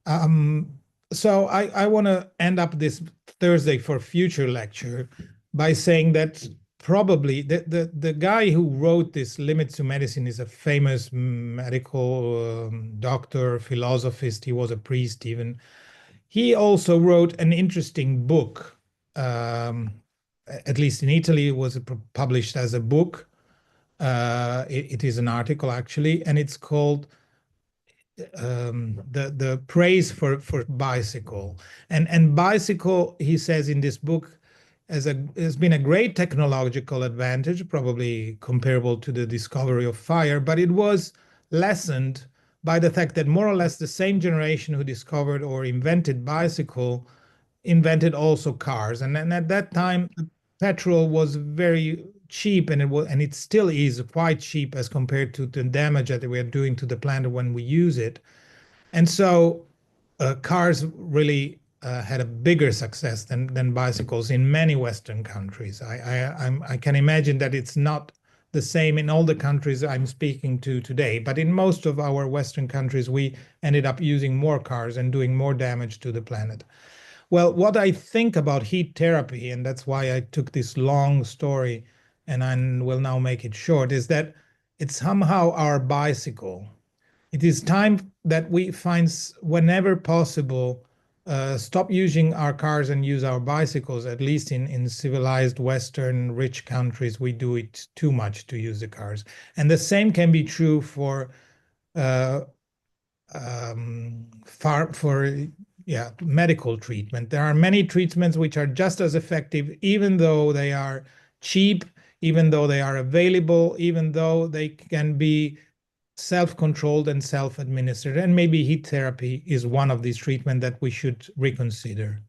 So I want to end up this Thursday for future lecture by saying that probably the guy who wrote this Limits to Medicine is a famous medical doctor, philosophist. He was a priest even. He also wrote an interesting book. At least in Italy, it was published as a book. It is an article, actually, and it's called the Praise for Bicycle. And bicycle, he says in this book, has been a great technological advantage, probably comparable to the discovery of fire, but it was lessened by the fact that more or less the same generation who discovered or invented bicycle invented also cars. And at that time, petrol was very cheap, and it still is quite cheap as compared to the damage that we are doing to the planet when we use it. And so cars really had a bigger success than bicycles in many Western countries. I can imagine that it's not the same in all the countries I'm speaking to today, but in most of our Western countries, we ended up using more cars and doing more damage to the planet. Well, what I think about heat therapy, and that's why I took this long story and I will now make it short, is that it's somehow our bicycle. It is time that we find, whenever possible, stop using our cars and use our bicycles. At least in civilized Western rich countries, we do it too much to use the cars. And the same can be true for medical treatment. There are many treatments which are just as effective, even though they are cheap, even though they are available, even though they can be self-controlled and self-administered. And maybe heat therapy is one of these treatments that we should reconsider.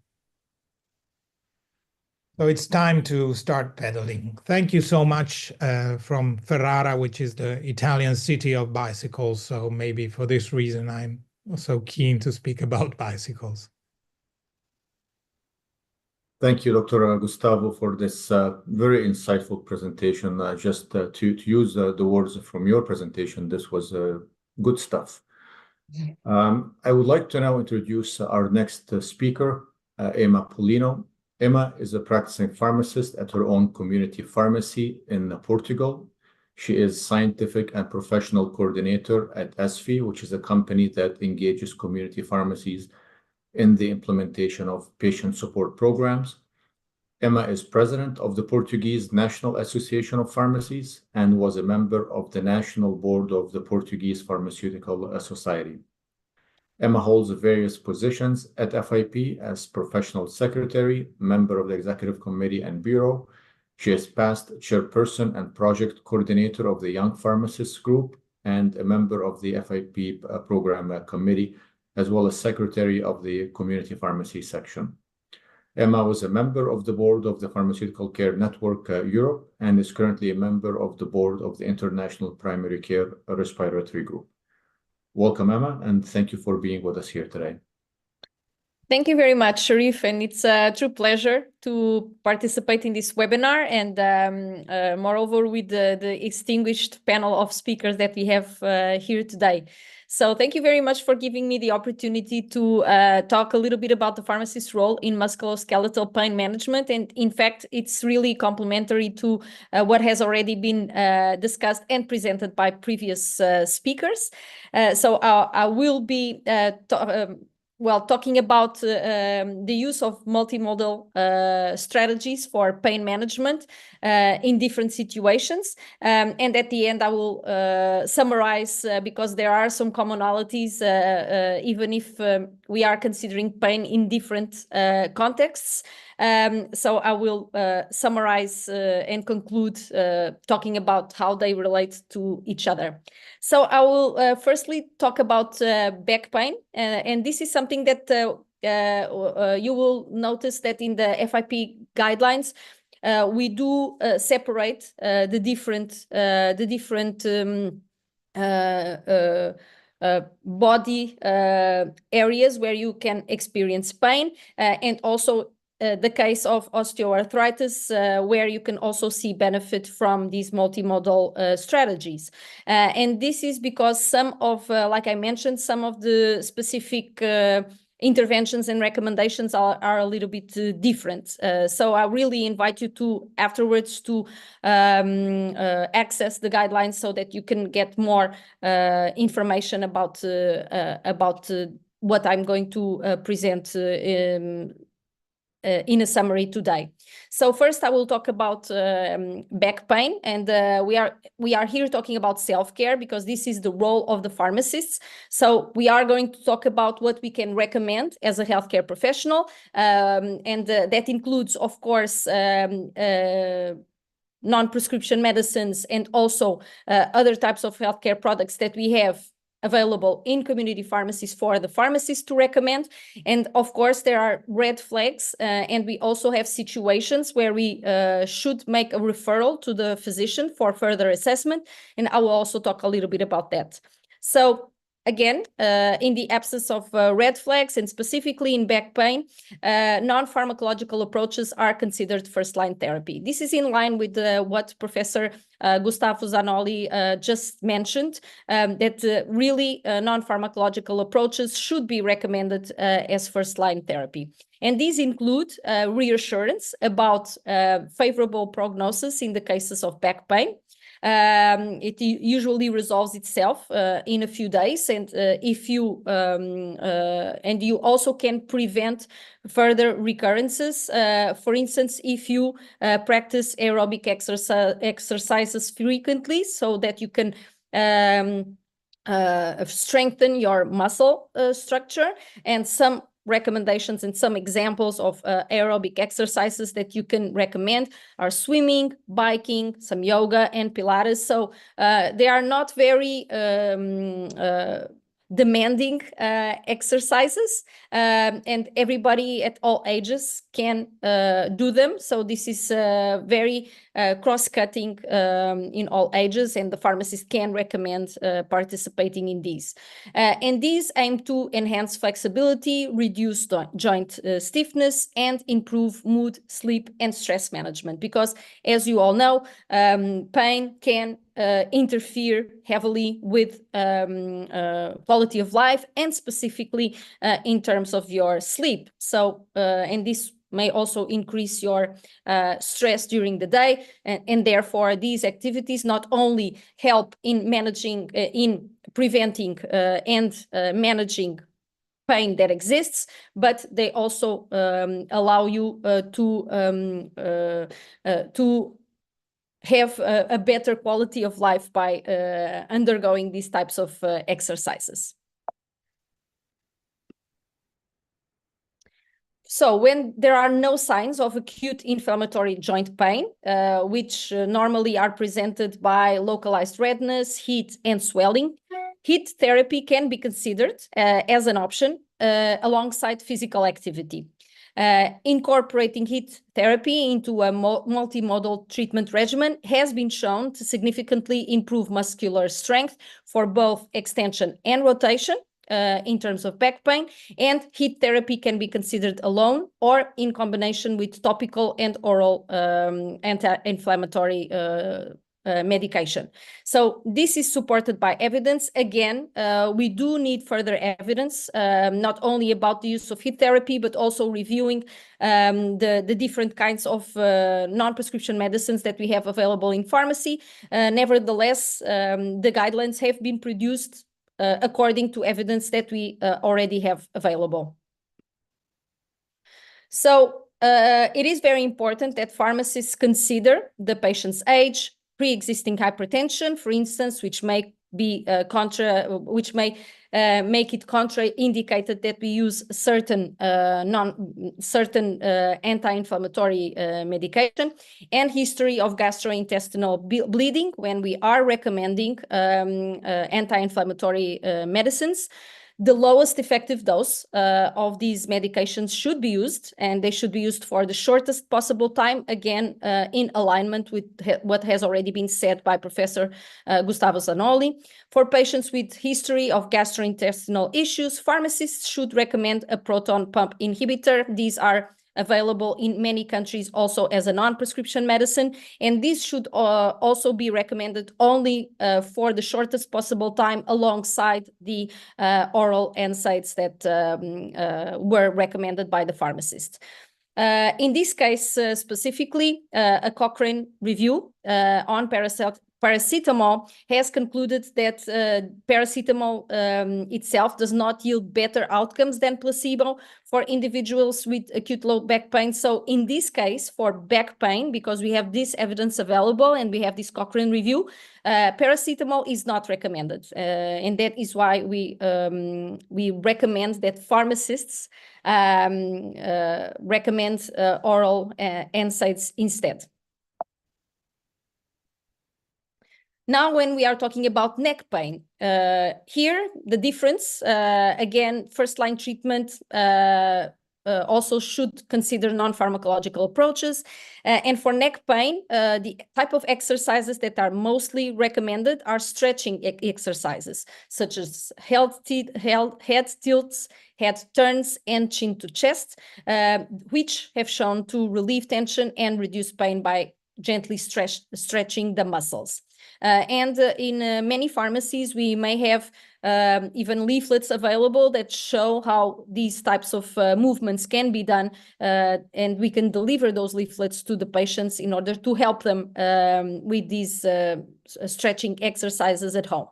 So it's time to start pedaling. Thank you so much from Ferrara, which is the Italian city of bicycles. So maybe for this reason, I'm so keen to speak about bicycles. Thank you, Dr. Gustavo, for this very insightful presentation. Just to use the words from your presentation, this was good stuff. I would like to now introduce our next speaker, Emma Polino. Emma is a practicing pharmacist at her own community pharmacy in Portugal. She is scientific and professional coordinator at ESFI, which is a company that engages community pharmacies in the implementation of patient support programs. Emma is president of the Portuguese National Association of Pharmacies and was a member of the National Board of the Portuguese Pharmaceutical Society. Emma holds various positions at FIP as professional secretary, member of the executive committee and bureau. She is past chairperson and project coordinator of the Young Pharmacists Group and a member of the FIP program committee, as well as secretary of the community pharmacy section. Emma was a member of the board of the Pharmaceutical Care Network Europe and is currently a member of the board of the International Primary Care Respiratory Group. Welcome, Emma, and thank you for being with us here today. Thank you very much, Sherif, and it's a true pleasure to participate in this webinar and moreover with the distinguished panel of speakers that we have here today. So thank you very much for giving me the opportunity to talk a little bit about the pharmacist's role in musculoskeletal pain management. And in fact, it's really complementary to what has already been discussed and presented by previous speakers. So I will be talking about the use of multimodal strategies for pain management in different situations. And at the end, I will summarize because there are some commonalities, even if we are considering pain in different contexts. So I will summarize and conclude talking about how they relate to each other. So I will firstly talk about back pain, and this is something that you will notice that in the FIP guidelines, we do separate the different body areas where you can experience pain, and also the case of osteoarthritis, where you can also see benefit from these multimodal strategies. And this is because some of, like I mentioned, some of the specific interventions and recommendations are a little bit different. So I really invite you to afterwards to access the guidelines so that you can get more information about what I'm going to present in a summary today. So first I will talk about back pain, and we are here talking about self-care because this is the role of the pharmacists. So we are going to talk about what we can recommend as a healthcare professional, and that includes, of course, non-prescription medicines and also other types of healthcare products that we have available in community pharmacies for the pharmacists to recommend. And of course, there are red flags, and we also have situations where we should make a referral to the physician for further assessment. And I will also talk a little bit about that. So again, in the absence of red flags and specifically in back pain, non-pharmacological approaches are considered first-line therapy. This is in line with what Professor Gustavo Zanoli just mentioned, that really non-pharmacological approaches should be recommended as first-line therapy. And these include reassurance about favorable prognosis in the cases of back pain. It usually resolves itself in a few days, and if you and you also can prevent further recurrences. For instance, if you practice aerobic exercises frequently, so that you can strengthen your muscle structure, and some recommendations and some examples of aerobic exercises that you can recommend are swimming, biking, some yoga, and Pilates. So they are not very demanding exercises, and everybody at all ages can do them. So this is very cross-cutting in all ages, and the pharmacist can recommend participating in these. And these aim to enhance flexibility, reduce joint stiffness, and improve mood, sleep, and stress management. Because, as you all know, pain can interfere heavily with quality of life, and specifically in terms of your sleep. So, and this may also increase your stress during the day, and therefore these activities not only help in managing, in preventing and managing pain that exists, but they also allow you to have a better quality of life by undergoing these types of exercises. So when there are no signs of acute inflammatory joint pain, which normally are presented by localized redness, heat, and swelling, heat therapy can be considered as an option alongside physical activity. Incorporating heat therapy into a multimodal treatment regimen has been shown to significantly improve muscular strength for both extension and rotation in terms of back pain, and heat therapy can be considered alone or in combination with topical and oral anti-inflammatory medication. So this is supported by evidence. Again, we do need further evidence, not only about the use of heat therapy, but also reviewing the different kinds of non-prescription medicines that we have available in pharmacy. Nevertheless, the guidelines have been produced according to evidence that we already have available. So it is very important that pharmacists consider the patient's age, pre-existing hypertension, for instance, which may be make it contraindicated that we use certain anti-inflammatory medication, and history of gastrointestinal bleeding when we are recommending anti-inflammatory medicines. The lowest effective dose of these medications should be used, and they should be used for the shortest possible time, again, in alignment with what has already been said by Professor Gustavo Zanoli. For patients with history of gastrointestinal issues, pharmacists should recommend a proton pump inhibitor. These are available in many countries also as a non-prescription medicine, and this should also be recommended only for the shortest possible time alongside the oral NSAIDs that were recommended by the pharmacist. In this case specifically, a Cochrane review on paracetamol has concluded that paracetamol itself does not yield better outcomes than placebo for individuals with acute low back pain. So in this case, for back pain, because we have this evidence available and we have this Cochrane review, paracetamol is not recommended. And that is why we recommend that pharmacists recommend oral NSAIDs instead. Now, when we are talking about neck pain, here the difference, again, first-line treatment also should consider non-pharmacological approaches. And for neck pain, the type of exercises that are mostly recommended are stretching exercises, such as head tilts, head turns, and chin to chest, which have shown to relieve tension and reduce pain by gently stretching the muscles. And in many pharmacies, we may have even leaflets available that show how these types of movements can be done, and we can deliver those leaflets to the patients in order to help them with these stretching exercises at home.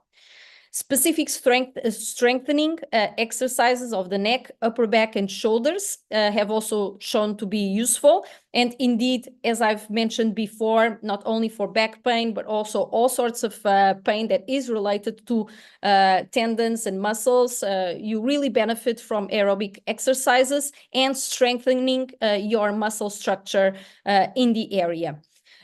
Specific strengthening exercises of the neck, upper back, and shoulders have also shown to be useful. And indeed, as I've mentioned before, not only for back pain, but also all sorts of pain that is related to tendons and muscles, you really benefit from aerobic exercises and strengthening your muscle structure in the area.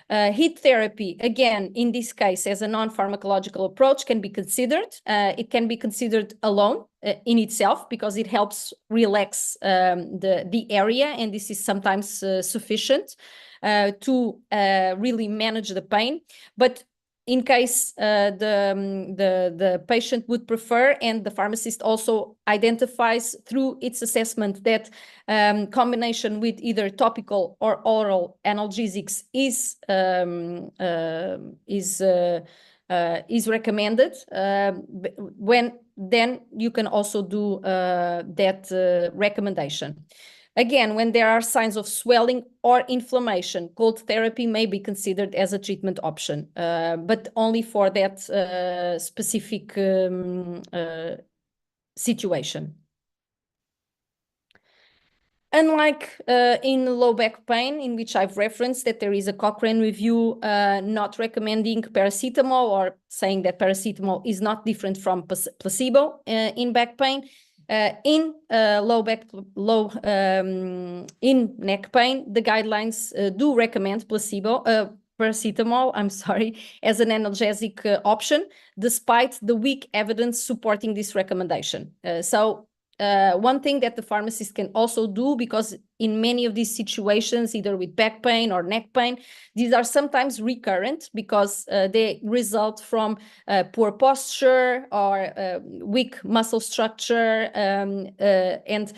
Heat therapy, again, in this case, as a non-pharmacological approach, can be considered. It can be considered alone in itself because it helps relax the area, and this is sometimes sufficient to really manage the pain. But in case the patient would prefer, and the pharmacist also identifies through its assessment that combination with either topical or oral analgesics is recommended, then you can also do that recommendation. Again, when there are signs of swelling or inflammation, cold therapy may be considered as a treatment option, but only for that specific situation. Unlike in low back pain, in which I've referenced that there is a Cochrane review not recommending paracetamol or saying that paracetamol is not different from placebo in back pain, in neck pain, the guidelines do recommend paracetamol, as an analgesic option, despite the weak evidence supporting this recommendation. One thing that the pharmacist can also do, because in many of these situations, either with back pain or neck pain, these are sometimes recurrent because they result from poor posture or weak muscle structure, and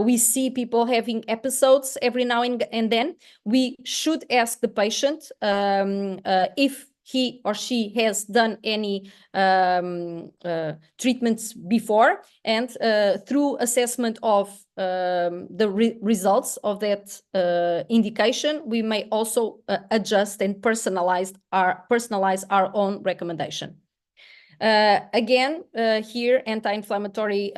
we see people having episodes every now and then. We should ask the patient if he or she has done any treatments before, and through assessment of the results of that indication, we may also adjust and personalize our own recommendation. Again, here anti-inflammatory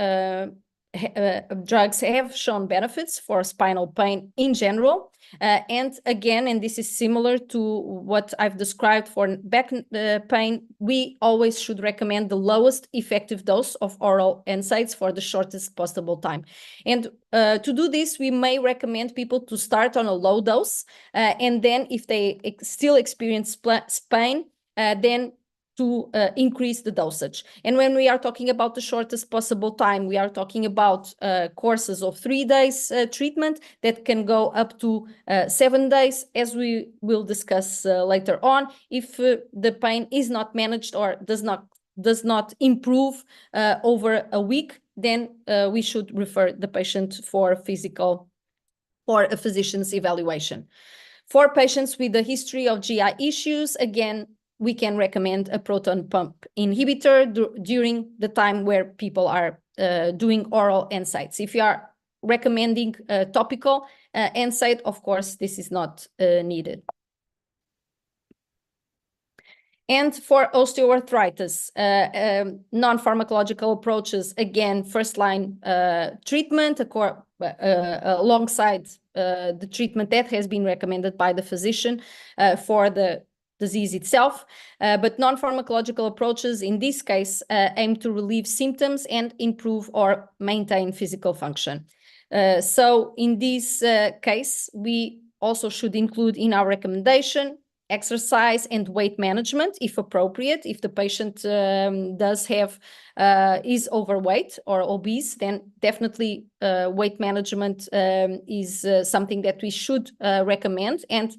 drugs have shown benefits for spinal pain in general. And again, and this is similar to what I've described for back pain, we always should recommend the lowest effective dose of oral NSAIDs for the shortest possible time. And to do this, we may recommend people to start on a low dose, and then if they still experience pain, then to increase the dosage. And when we are talking about the shortest possible time, we are talking about courses of 3 days treatment that can go up to 7 days, as we will discuss later on. If the pain is not managed or does not improve over a week, then we should refer the patient for a physician's evaluation. For patients with a history of GI issues, again, we can recommend a proton pump inhibitor during the time where people are doing oral NSAIDs. If you are recommending topical NSAID, of course, this is not needed. And for osteoarthritis, non-pharmacological approaches, again, first-line treatment alongside the treatment that has been recommended by the physician for the disease itself, but non-pharmacological approaches in this case aim to relieve symptoms and improve or maintain physical function. So in this case, we also should include in our recommendation exercise and weight management, if appropriate. If the patient is overweight or obese, then definitely weight management is something that we should recommend and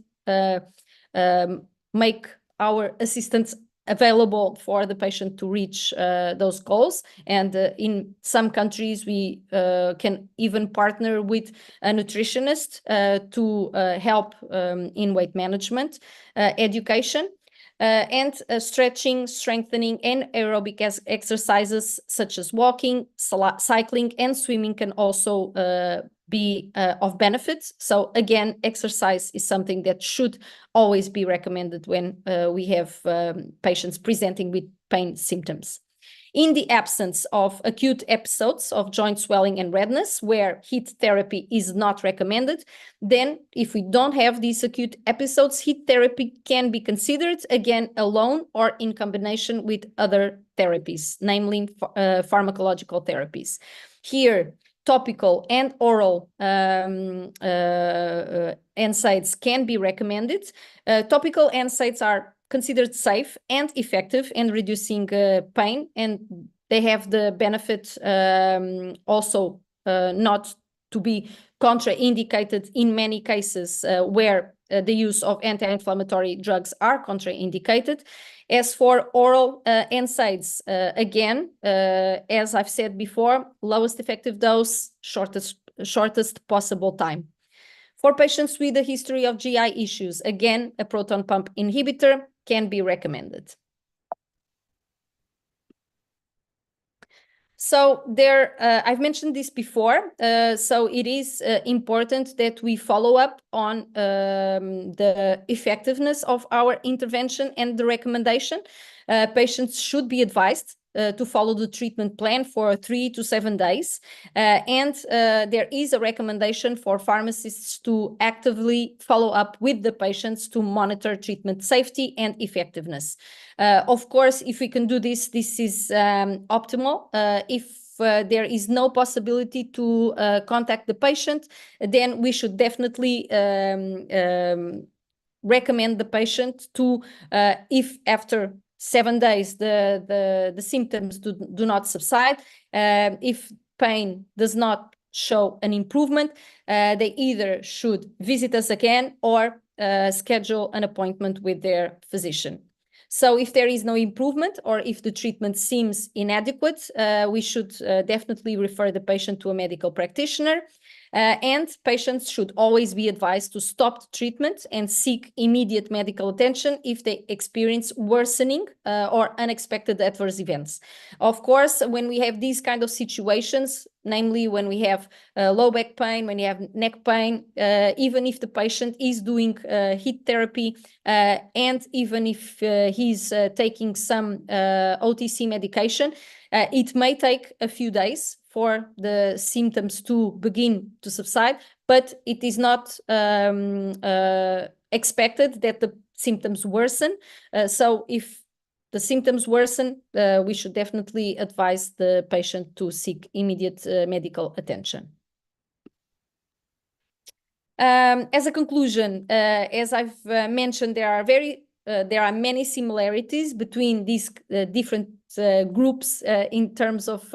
make our assistants available for the patient to reach those goals. And in some countries, we can even partner with a nutritionist to help in weight management, education, and stretching, strengthening, and aerobic exercises such as walking, cycling, and swimming can also be of benefit. So again, exercise is something that should always be recommended when we have patients presenting with pain symptoms. In the absence of acute episodes of joint swelling and redness, where heat therapy is not recommended, then if we don't have these acute episodes, heat therapy can be considered, again, alone or in combination with other therapies, namely pharmacological therapies. Here, topical and oral NSAIDs can be recommended. Topical NSAIDs are considered safe and effective in reducing pain, and they have the benefit also not to be contraindicated in many cases where the use of anti-inflammatory drugs are contraindicated. As for oral NSAIDs, again, as I've said before, lowest effective dose, shortest possible time. For patients with a history of GI issues, again, a proton pump inhibitor can be recommended. So there, I've mentioned this before, so it is important that we follow up on the effectiveness of our intervention and the recommendation. Patients should be advised to follow the treatment plan for 3 to 7 days. And there is a recommendation for pharmacists to actively follow up with the patients to monitor treatment safety and effectiveness. Of course, if we can do this, this is optimal. If there is no possibility to contact the patient, then we should definitely recommend the patient to, if after 7 days the symptoms do not subside, if pain does not show an improvement, they either should visit us again or schedule an appointment with their physician. So if there is no improvement or if the treatment seems inadequate, we should definitely refer the patient to a medical practitioner. And patients should always be advised to stop treatment and seek immediate medical attention if they experience worsening or unexpected adverse events. Of course, when we have these kind of situations, namely when we have low back pain, when you have neck pain, even if the patient is doing heat therapy, and even if he's taking some OTC medication, it may take a few days for the symptoms to begin to subside, but it is not expected that the symptoms worsen. So if the symptoms worsen, we should definitely advise the patient to seek immediate medical attention. As a conclusion, as I've mentioned, there are many similarities between these different groups in terms of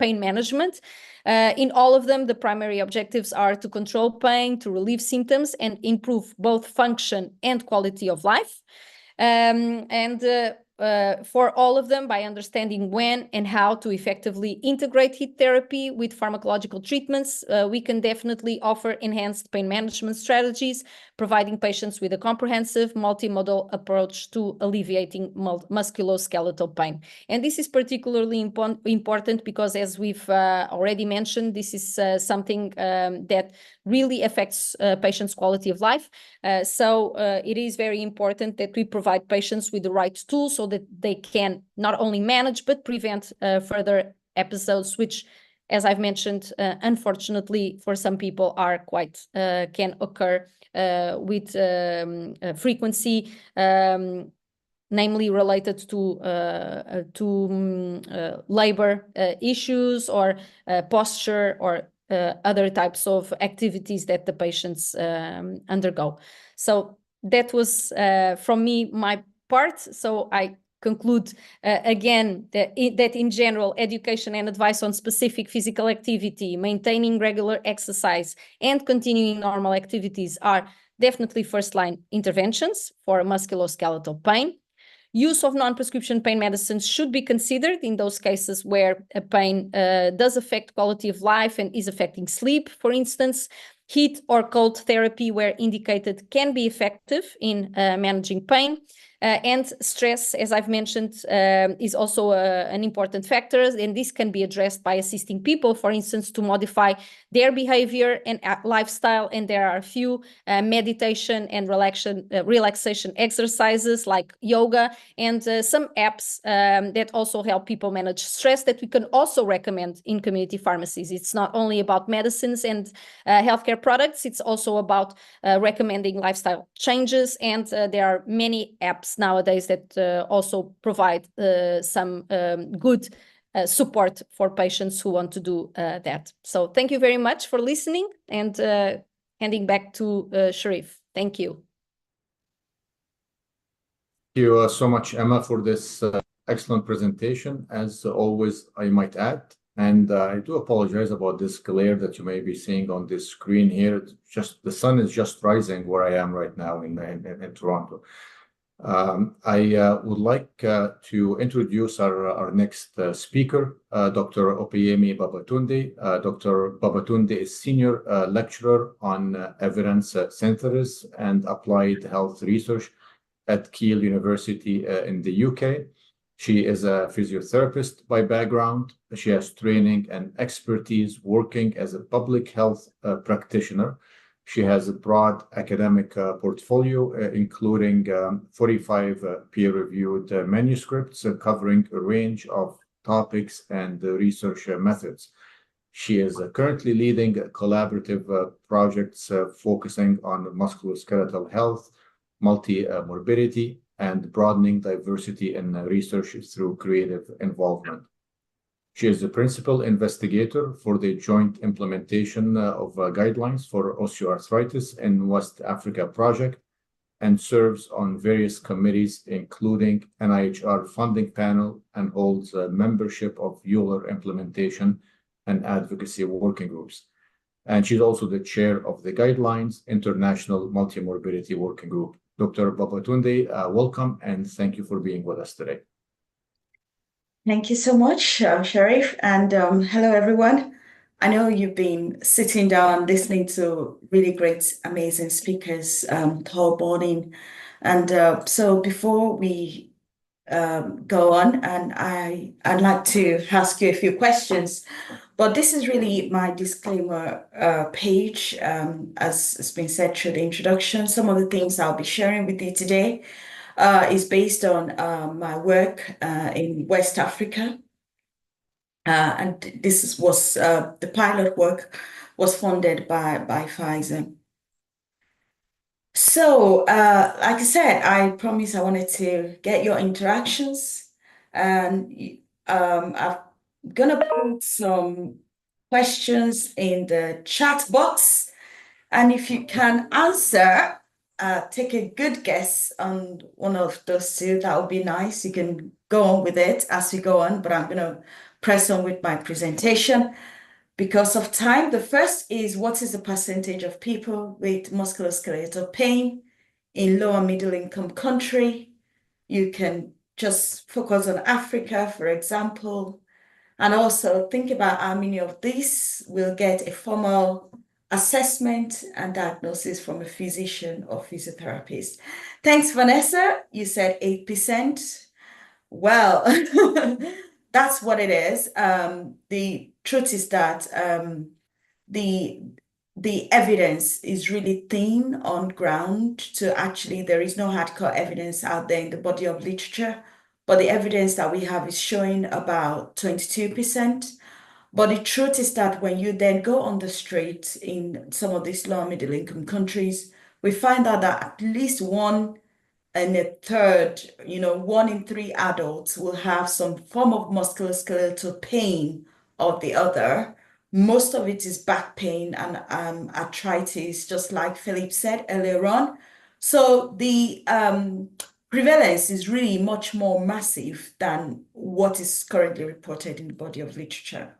pain management. In all of them, the primary objectives are to control pain, to relieve symptoms, and improve both function and quality of life. For all of them, by understanding when and how to effectively integrate heat therapy with pharmacological treatments, we can definitely offer enhanced pain management strategies, providing patients with a comprehensive multimodal approach to alleviating musculoskeletal pain. And this is particularly important because, as we've already mentioned, this is something that really affects patients' quality of life. So it is very important that we provide patients with the right tools so that they can not only manage but prevent further episodes, which, as I've mentioned, unfortunately for some people are quite can occur with frequency, namely related to labor issues or posture or other types of activities that the patients undergo. So that was from me, my part. So I conclude again that in general, education and advice on specific physical activity, maintaining regular exercise, and continuing normal activities are definitely first-line interventions for musculoskeletal pain. Use of non-prescription pain medicines should be considered in those cases where a pain does affect quality of life and is affecting sleep, for instance. Heat or cold therapy, where indicated, can be effective in managing pain. And stress, as I've mentioned, is also an important factor, and this can be addressed by assisting people, for instance, to modify their behavior and lifestyle. And there are a few meditation and relaxation exercises like yoga and some apps that also help people manage stress that we can also recommend in community pharmacies. It's not only about medicines and healthcare products, it's also about recommending lifestyle changes, and there are many apps nowadays that also provide some good support for patients who want to do that. So thank you very much for listening, and handing back to Sherif. Thank you. Thank you so much, Emma, for this excellent presentation. As always, I might add, and I do apologize about this glare that you may be seeing on this screen here. It's just the sun is just rising where I am right now in Toronto. I would like to introduce our next speaker, Dr. Opeyemi Babatunde. Dr. Babatunde is Senior Lecturer on Evidence Synthesis and Applied Health Research at Keele University in the UK. She is a physiotherapist by background. She has training and expertise working as a public health practitioner. She has a broad academic portfolio, including 45 peer-reviewed manuscripts covering a range of topics and research methods. She is currently leading collaborative projects focusing on musculoskeletal health, multi-morbidity, and broadening diversity in research through creative involvement. She is the principal investigator for the joint implementation of guidelines for osteoarthritis in West Africa project, and serves on various committees, including NIHR funding panel, and holds a membership of EULAR implementation and advocacy working groups. And she's also the chair of the Guidelines International Multimorbidity Working Group. Dr. Babatunde, welcome, and thank you for being with us today. Thank you so much, Sherif, and hello, everyone. I know you've been sitting down and listening to really great, amazing speakers the whole morning. And so before we go on, and I'd like to ask you a few questions, but this is really my disclaimer page. As has been said through the introduction, some of the things I'll be sharing with you today is based on my work in West Africa. And this was the pilot work was funded by Pfizer. So, like I said, I promised I wanted to get your interactions, and I'm gonna put some questions in the chat box, and if you can answer, take a good guess on one of those two, that would be nice. You can go on with it as we go on, but I'm gonna press on with my presentation because of time. The first is, what is the percentage of people with musculoskeletal pain in low and middle income country? You can just focus on Africa, for example, and also think about how many of these will get a formal assessment and diagnosis from a physician or physiotherapist. Thanks, Vanessa. You said 8%. Well, that's what it is. The truth is that the evidence is really thin on ground. To actually, there is no hardcore evidence out there in the body of literature, but the evidence that we have is showing about 22%. But the truth is that when you then go on the street in some of these low and middle income countries, we find out that at least 1 and a third, 1 in 3 adults will have some form of musculoskeletal pain or the other. Most of it is back pain and arthritis, just like Philip said earlier on. So the prevalence is really much more massive than what is currently reported in the body of literature.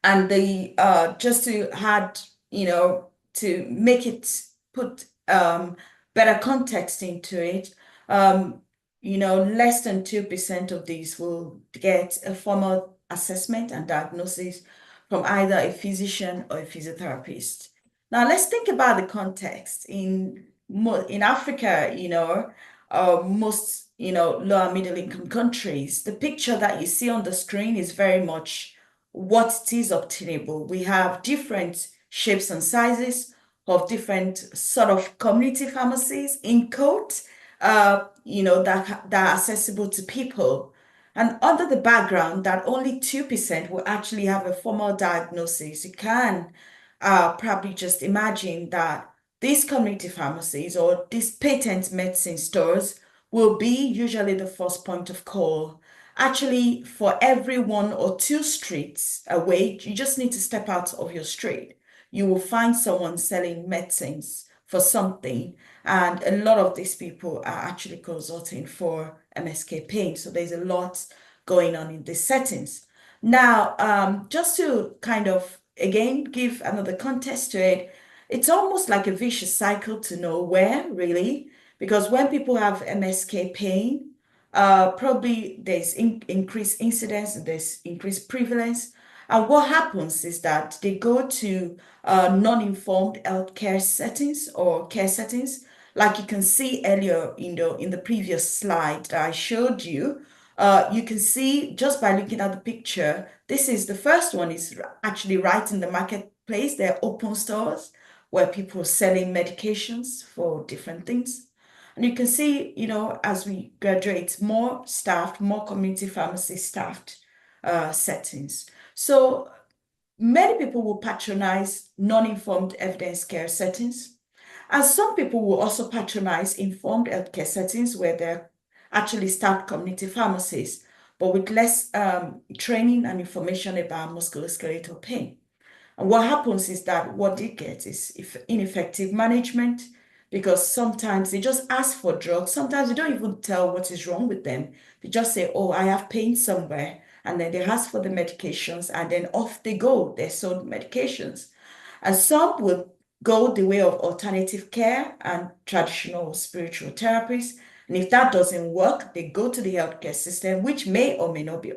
And the just to add, to make it put better context into it, less than 2% of these will get a formal assessment and diagnosis from either a physician or a physiotherapist. Now let's think about the context in Africa, most lower middle income countries. The picture that you see on the screen is very much what it is obtainable. We have different shapes and sizes of different sort of community pharmacies in quote, that are accessible to people. And under the background that only 2% will actually have a formal diagnosis, you can probably just imagine that these community pharmacies or these patent medicine stores will be usually the first point of call. Actually, for every 1 or 2 streets away, you just need to step out of your street. You will find someone selling medicines for something. And a lot of these people are actually consulting for MSK pain. So there's a lot going on in these settings. Now, just to kind of, again, give another context to it, it's almost like a vicious cycle to nowhere, really, because when people have MSK pain, probably there's increased incidence, there's increased prevalence. And what happens is that they go to non-informed healthcare settings or care settings. Like you can see earlier in the previous slide that I showed you, you can see just by looking at the picture, this is the first one is actually right in the marketplace. They're open stores where people are selling medications for different things. And you can see, as we graduate, more staffed, more community pharmacy staffed settings. So many people will patronize non-informed evidence care settings. And some people will also patronize informed healthcare settings where they're actually staffed community pharmacies, but with less training and information about musculoskeletal pain. And what happens is that what they get is ineffective management, because sometimes they just ask for drugs. Sometimes they don't even tell what is wrong with them. They just say, oh, I have pain somewhere. And then they ask for the medications and then off they go. They're sold medications. And some will go the way of alternative care and traditional spiritual therapies. And if that doesn't work, they go to the healthcare system, which may or may not be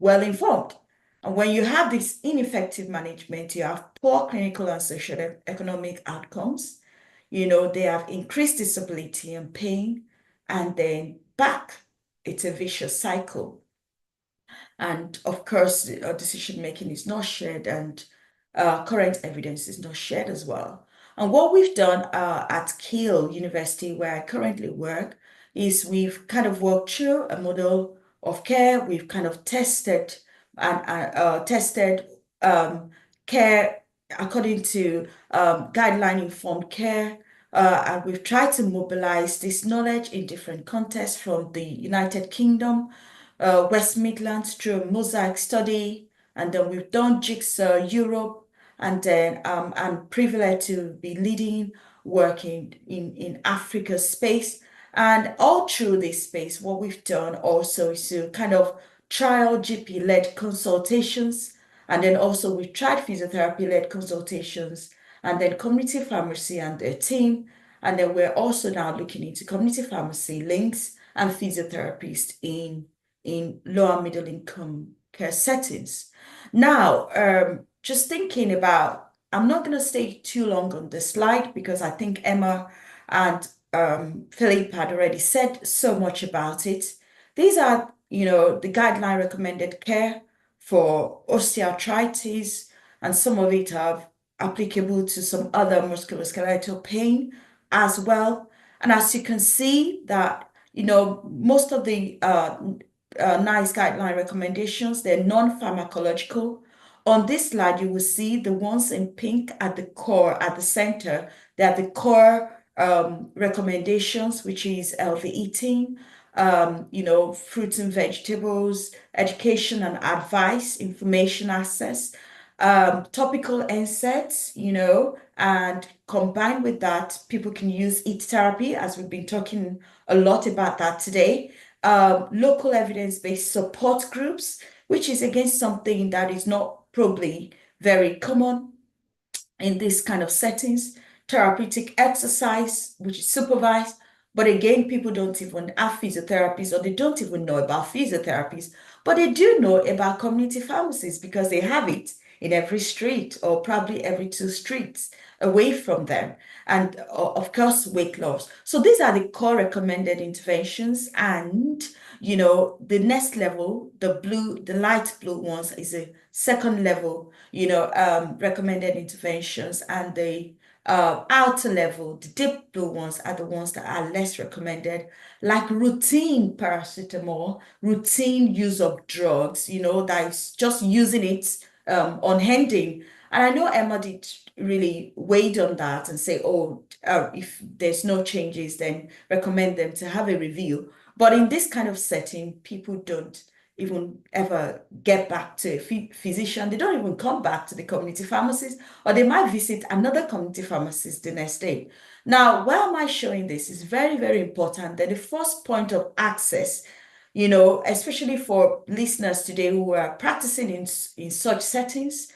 well informed. And when you have this ineffective management, you have poor clinical and social economic outcomes. They have increased disability and pain, and then back, it's a vicious cycle. And of course, decision-making is not shared, and current evidence is not shared as well. And what we've done at Keele University, where I currently work, is we've kind of worked through a model of care. We've kind of tested care according to guideline-informed care, and we've tried to mobilize this knowledge in different contexts from the United Kingdom, West Midlands through a mosaic study, and then we've done Jigsaw Europe, and then I'm privileged to be leading work in Africa space. And all through this space, what we've done also is to kind of trial GP-led consultations, and then also we've tried physiotherapy-led consultations, and then community pharmacy and their team, and then we're also now looking into community pharmacy links and physiotherapists in lower middle income care settings. Now, just thinking about, I'm not going to stay too long on this slide because I think Emma and Philippe had already said so much about it. These are, the guideline recommended care for osteoarthritis, and some of it are applicable to some other musculoskeletal pain as well. And as you can see that, most of the NICE guideline recommendations, they're non-pharmacological. On this slide, you will see the ones in pink at the core, at the center. They're the core recommendations, which is healthy eating, fruits and vegetables, education and advice, information access, topical NSAIDs, And combined with that, people can use EAT therapy, as we've been talking a lot about that today. Local evidence-based support groups, which is again something that is not probably very common in this kind of settings. Therapeutic exercise, which is supervised, but again, people don't even have physiotherapists, or they don't even know about physiotherapies, but they do know about community pharmacies because they have it in every street, or probably every 2 streets away from them. And of course, weight loss. So these are the core recommended interventions. And, you know, the next level, the light blue ones, is a second level, you know, recommended interventions. And the outer level, the deep blue ones, are the ones that are less recommended, like routine paracetamol, routine use of drugs, you know, that is just using it unending. And I know Emma did really weighed on that and say, oh, if there's no changes, then recommend them to have a review. But in this kind of setting, people don't even ever get back to a physician. They don't even come back to the community pharmacist, or they might visit another community pharmacist the next day. Now, why am I showing this? It's very, very important that the first point of access, you know, especially for listeners today who are practicing in such settings,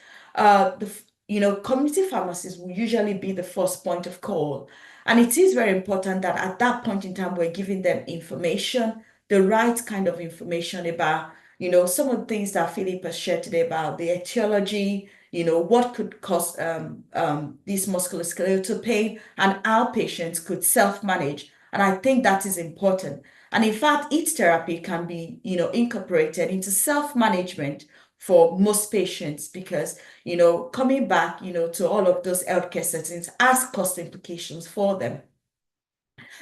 you know, community pharmacies will usually be the first point of call. And it is very important that at that point in time, we're giving them information, the right kind of information about, you know, some of the things that Philip has shared today about the etiology, you know, what could cause this musculoskeletal pain, and how patients could self-manage. And I think that is important. And in fact, EAT therapy can be, you know, incorporated into self-management for most patients, because, you know, coming back, you know, to all of those healthcare settings has cost implications for them.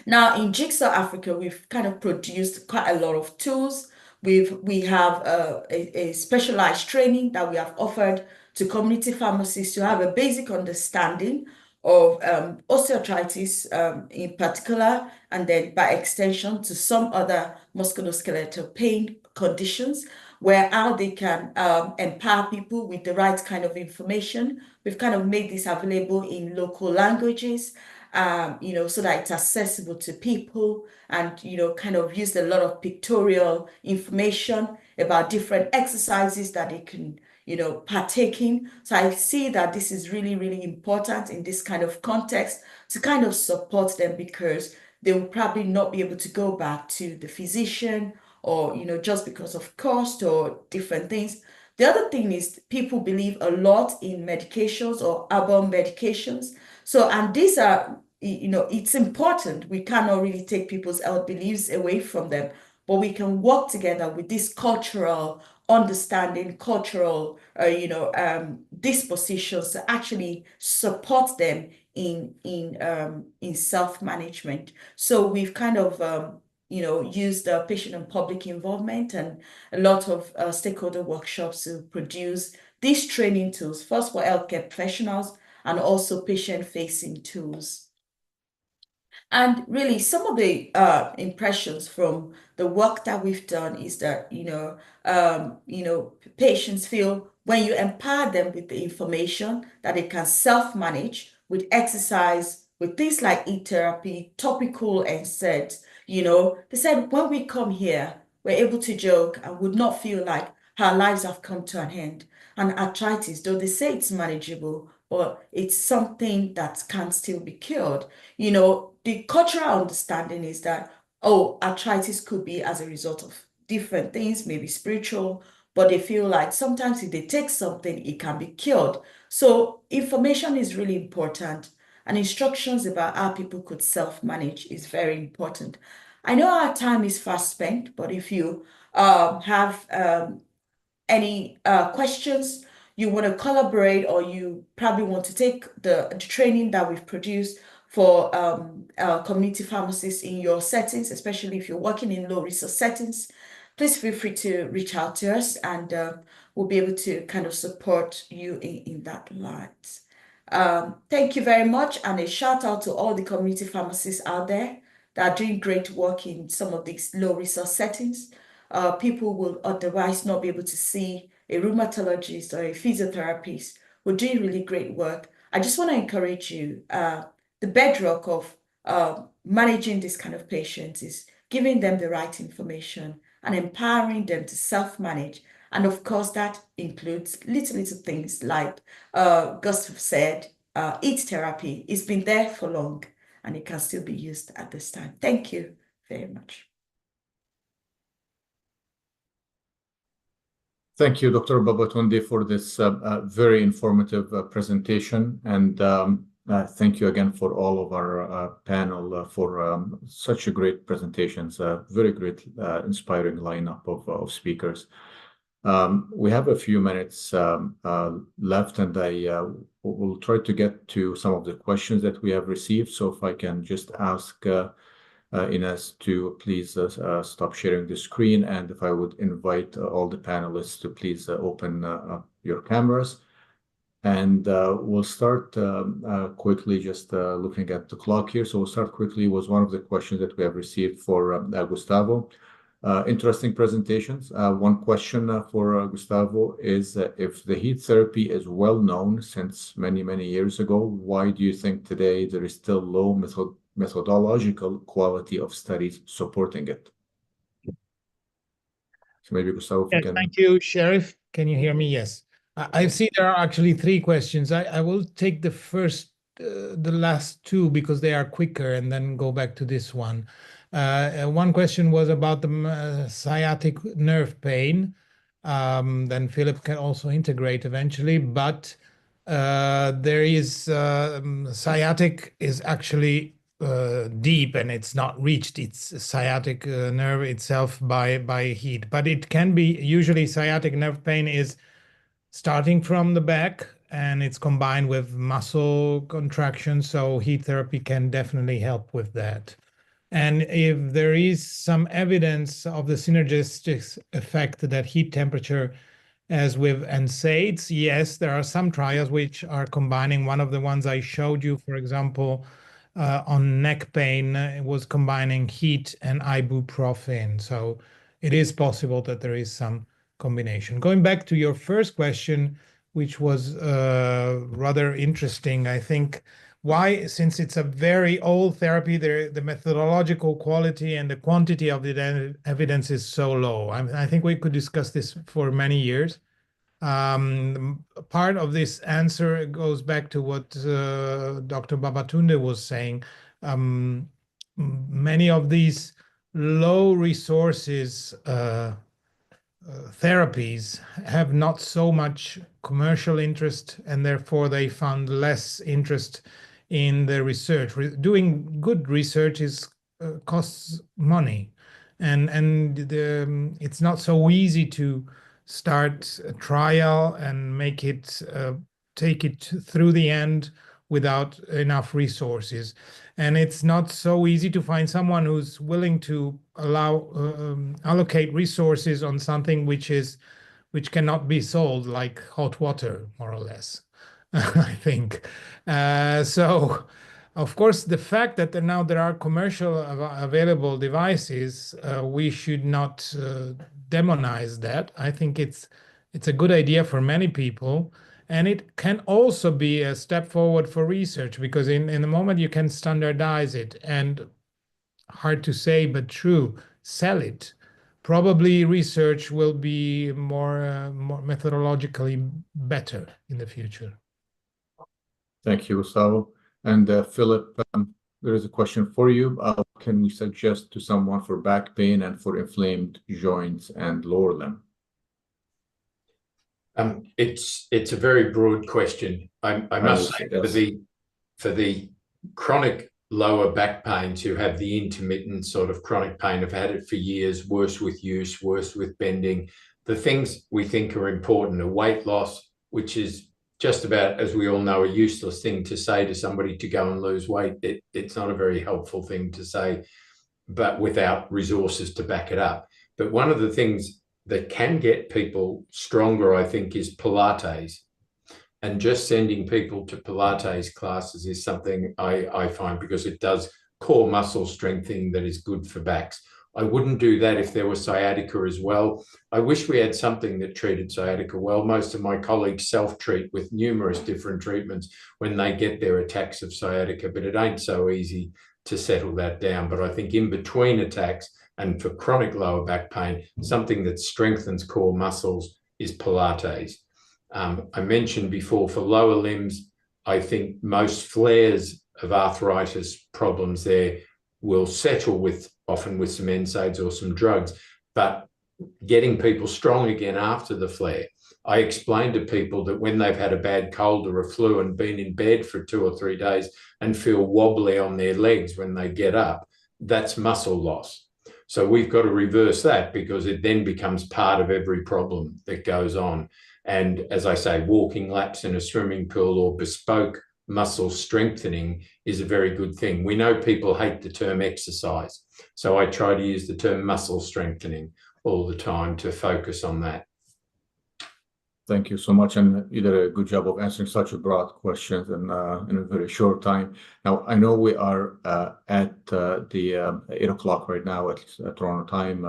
Now, in Jigsaw Africa, we've kind of produced quite a lot of tools. We have a specialized training that we have offered to community pharmacists to have a basic understanding of osteoarthritis in particular, and then by extension to some other musculoskeletal pain conditions, where how they can empower people with the right kind of information. We've kind of made this available in local languages, you know, so that it's accessible to people, and, you know, kind of used a lot of pictorial information about different exercises that they can, you know, partake in. So I see that this is really, really important in this kind of context to kind of support them, because they will probably not be able to go back to the physician, or, you know, just because of cost or different things. The other thing is people believe a lot in medications or herbal medications. So, and these are, you know, it's important. We cannot really take people's health beliefs away from them, but we can work together with this cultural understanding, cultural, you know, dispositions to actually support them in self-management. So we've kind of you know, used patient and public involvement and a lot of stakeholder workshops to produce these training tools, first for healthcare professionals and also patient-facing tools. And really, some of the impressions from the work that we've done is that, you know, patients feel when you empower them with the information that they can self-manage with exercise, with things like EAT therapy, topical NSAIDs, you know, they said when we come here, we're able to joke and would not feel like our lives have come to an end. And arthritis, though they say it's manageable, but it's something that can still be cured. You know, the cultural understanding is that, oh, arthritis could be as a result of different things, maybe spiritual, but they feel like sometimes if they take something, it can be cured. So information is really important, and instructions about how people could self-manage is very important. I know our time is fast spent, but if you have any questions, you want to collaborate, or you probably want to take the training that we've produced for community pharmacists in your settings, especially if you're working in low-resource settings, please feel free to reach out to us, and we'll be able to kind of support you in that light. Thank you very much, and a shout out to all the community pharmacists out there that are doing great work in some of these low-resource settings. People will otherwise not be able to see a rheumatologist or a physiotherapist who are doing really great work. I just want to encourage you. The bedrock of managing this kind of patients is giving them the right information and empowering them to self-manage. And of course, that includes little things like Gustav said, eat therapy. It's been there for long and it can still be used at this time. Thank you very much. Thank you, Dr. Babatunde, for this very informative presentation. And thank you again for all of our panel for such a great presentations, very great, inspiring lineup of speakers. We have a few minutes left, and I will try to get to some of the questions that we have received. So if I can just ask Ines to please stop sharing the screen, and if I would invite all the panelists to please open up your cameras. And we'll start quickly, just looking at the clock here. So we'll start quickly with one of the questions that we have received for Gustavo. Interesting presentations. One question for Gustavo is if the heat therapy is well known since many years ago, why do you think today there is still low methodological quality of studies supporting it? So maybe Gustavo, if you can. Thank you, Sherif. Can you hear me? Yes. I see there are actually 3 questions. I will take the last 2 because they are quicker, and then go back to this one. One question was about the sciatic nerve pain. Then Philip can also integrate eventually, but there is sciatic is actually deep, and it's not reached its sciatic nerve itself by heat, but it can be. Usually sciatic nerve pain is starting from the back, and it's combined with muscle contraction, so heat therapy can definitely help with that. And if there is some evidence of the synergistic effect that heat temperature as with NSAIDs, yes, there are some trials which are combining. One of the ones I showed you, for example, on neck pain, it was combining heat and ibuprofen. So it is possible that there is some combination. Going back to your first question, which was rather interesting, I think, why, since it's a very old therapy, the methodological quality and the quantity of the evidence is so low. I think we could discuss this for many years. Part of this answer goes back to what Dr. Babatunde was saying. Many of these low resources therapies have not so much commercial interest, and therefore they found less interest in the research. Doing good research costs money, and it's not so easy to start a trial and make it take it through the end without enough resources. And it's not so easy to find someone who's willing to allocate resources on something which cannot be sold, like hot water, more or less. I think. So, of course, the fact that there are commercial available devices, we should not demonize that. I think it's a good idea for many people, and it can also be a step forward for research, because in the moment you can standardize it and, hard to say but true, sell it. Probably research will be more methodologically better in the future. Thank you, Gustavo. And Philip, there is a question for you. Can we suggest to someone for back pain and for inflamed joints and lower limb? It's a very broad question. I must say, for the chronic lower back pains who have the intermittent sort of chronic pain, have had it for years, worse with use, worse with bending. The things we think are important are weight loss, which is just about, as we all know, a useless thing to say to somebody to go and lose weight. It's not a very helpful thing to say, but without resources to back it up. But one of the things that can get people stronger, I think, is Pilates. And just sending people to Pilates classes is something I find, because it does core muscle strengthening that is good for backs. I wouldn't do that if there was sciatica as well. I wish we had something that treated sciatica well. Most of my colleagues self-treat with numerous different treatments when they get their attacks of sciatica, but it ain't so easy to settle that down. But I think in between attacks and for chronic lower back pain, something that strengthens core muscles is Pilates. I mentioned before, for lower limbs, I think most flares of arthritis problems there will settle often with some NSAIDs or some drugs, but getting people strong again after the flare. I explain to people that when they've had a bad cold or a flu and been in bed for 2 or 3 days and feel wobbly on their legs when they get up, that's muscle loss. So we've got to reverse that, because it then becomes part of every problem that goes on. And as I say, walking laps in a swimming pool or bespoke muscle strengthening is a very good thing. We know people hate the term exercise, so I try to use the term muscle strengthening all the time to focus on that. Thank you so much, and you did a good job of answering such a broad question in a very short time. Now, I know we are at the 8 o'clock right now at Toronto time,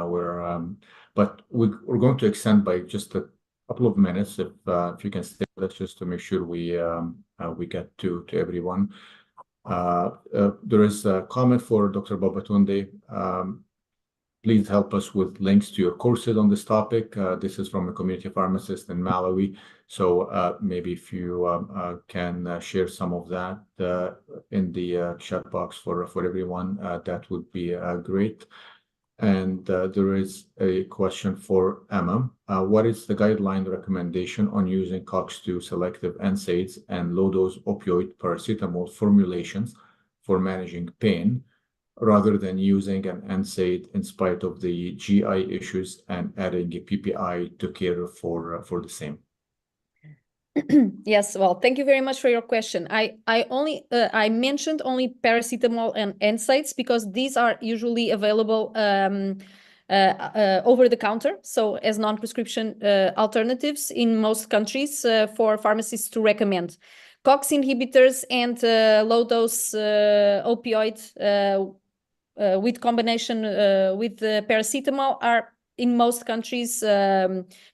but we're going to extend by just a couple of minutes if you can stay with us, just to make sure we get to everyone. There is a comment for Dr. Babatunde. Please help us with links to your courses on this topic. This is from a community pharmacist in Malawi. So maybe if you can share some of that in the chat box for everyone, that would be great. And there is a question for Emma. What is the guideline recommendation on using COX-2 selective NSAIDs and low-dose opioid paracetamol formulations for managing pain, rather than using an NSAID in spite of the GI issues and adding a PPI to care for the same? Yes, well, thank you very much for your question. I mentioned only paracetamol and NSAIDs because these are usually available over the counter, so as non-prescription alternatives in most countries for pharmacists to recommend. COX inhibitors and low-dose opioid with combination with paracetamol are in most countries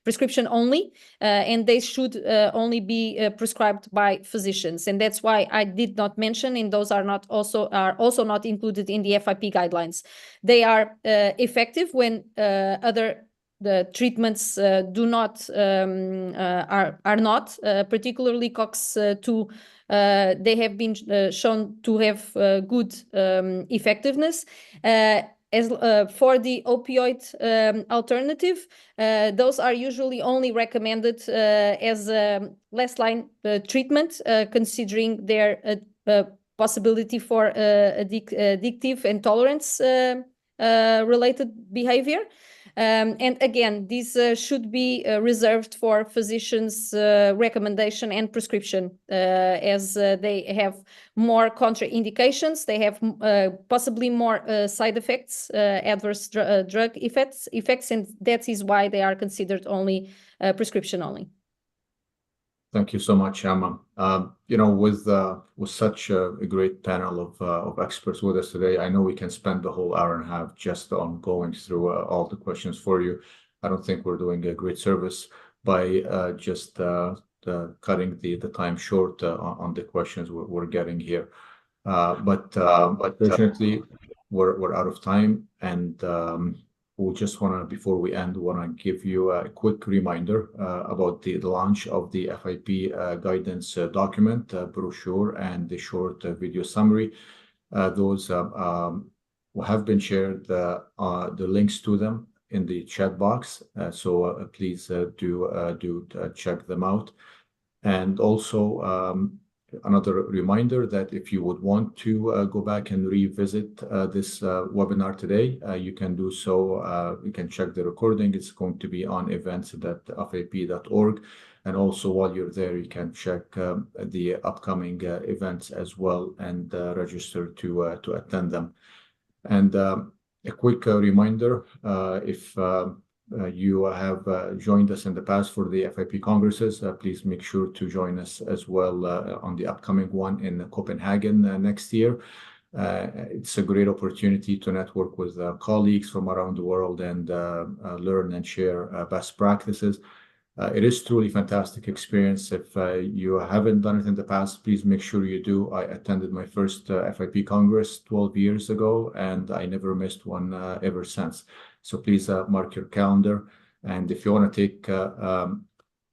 prescription only, and they should only be prescribed by physicians, and that's why I did not mention, and those are also not included in the FIP guidelines. They are effective when other treatments are not, particularly COX-2. They have been shown to have good effectiveness. As for the opioid alternative, those are usually only recommended as a last line treatment, considering their possibility for addictive and tolerance related behavior. And again, these should be reserved for physicians' recommendation and prescription, as they have more contraindications. They have possibly more side effects, adverse drug effects, and that is why they are considered only prescription only. Thank you so much, Emma. With such a great panel of experts with us today, I know we can spend the whole hour and a half just on going through all the questions for you. I don't think we're doing a great service by just cutting the time short on the questions we're getting here. But fortunately, we're out of time, and we just before we end, want to give you a quick reminder about the launch of the FIP guidance document, brochure, and the short video summary. Those have been shared, the links to them in the chat box. So please do check them out. And also, another reminder that if you would want to go back and revisit this webinar today, you can do so. You can check the recording. It's going to be on events.fip.org. And also, while you're there, you can check the upcoming events as well and register to attend them. And a quick reminder, if you have joined us in the past for the FIP congresses, please make sure to join us as well on the upcoming one in Copenhagen next year. It's a great opportunity to network with colleagues from around the world and learn and share best practices. It is truly fantastic experience. If you haven't done it in the past, please make sure you do. I attended my first FIP Congress 12 years ago, and I never missed one ever since. So please mark your calendar. And if you want to take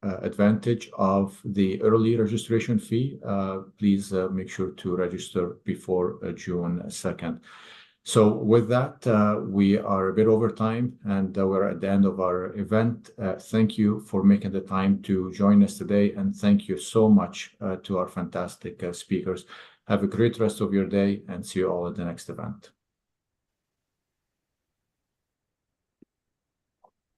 advantage of the early registration fee, please make sure to register before June 2nd. So with that, we are a bit over time, and we're at the end of our event. Thank you for making the time to join us today, and thank you so much to our fantastic speakers. Have a great rest of your day, and see you all at the next event.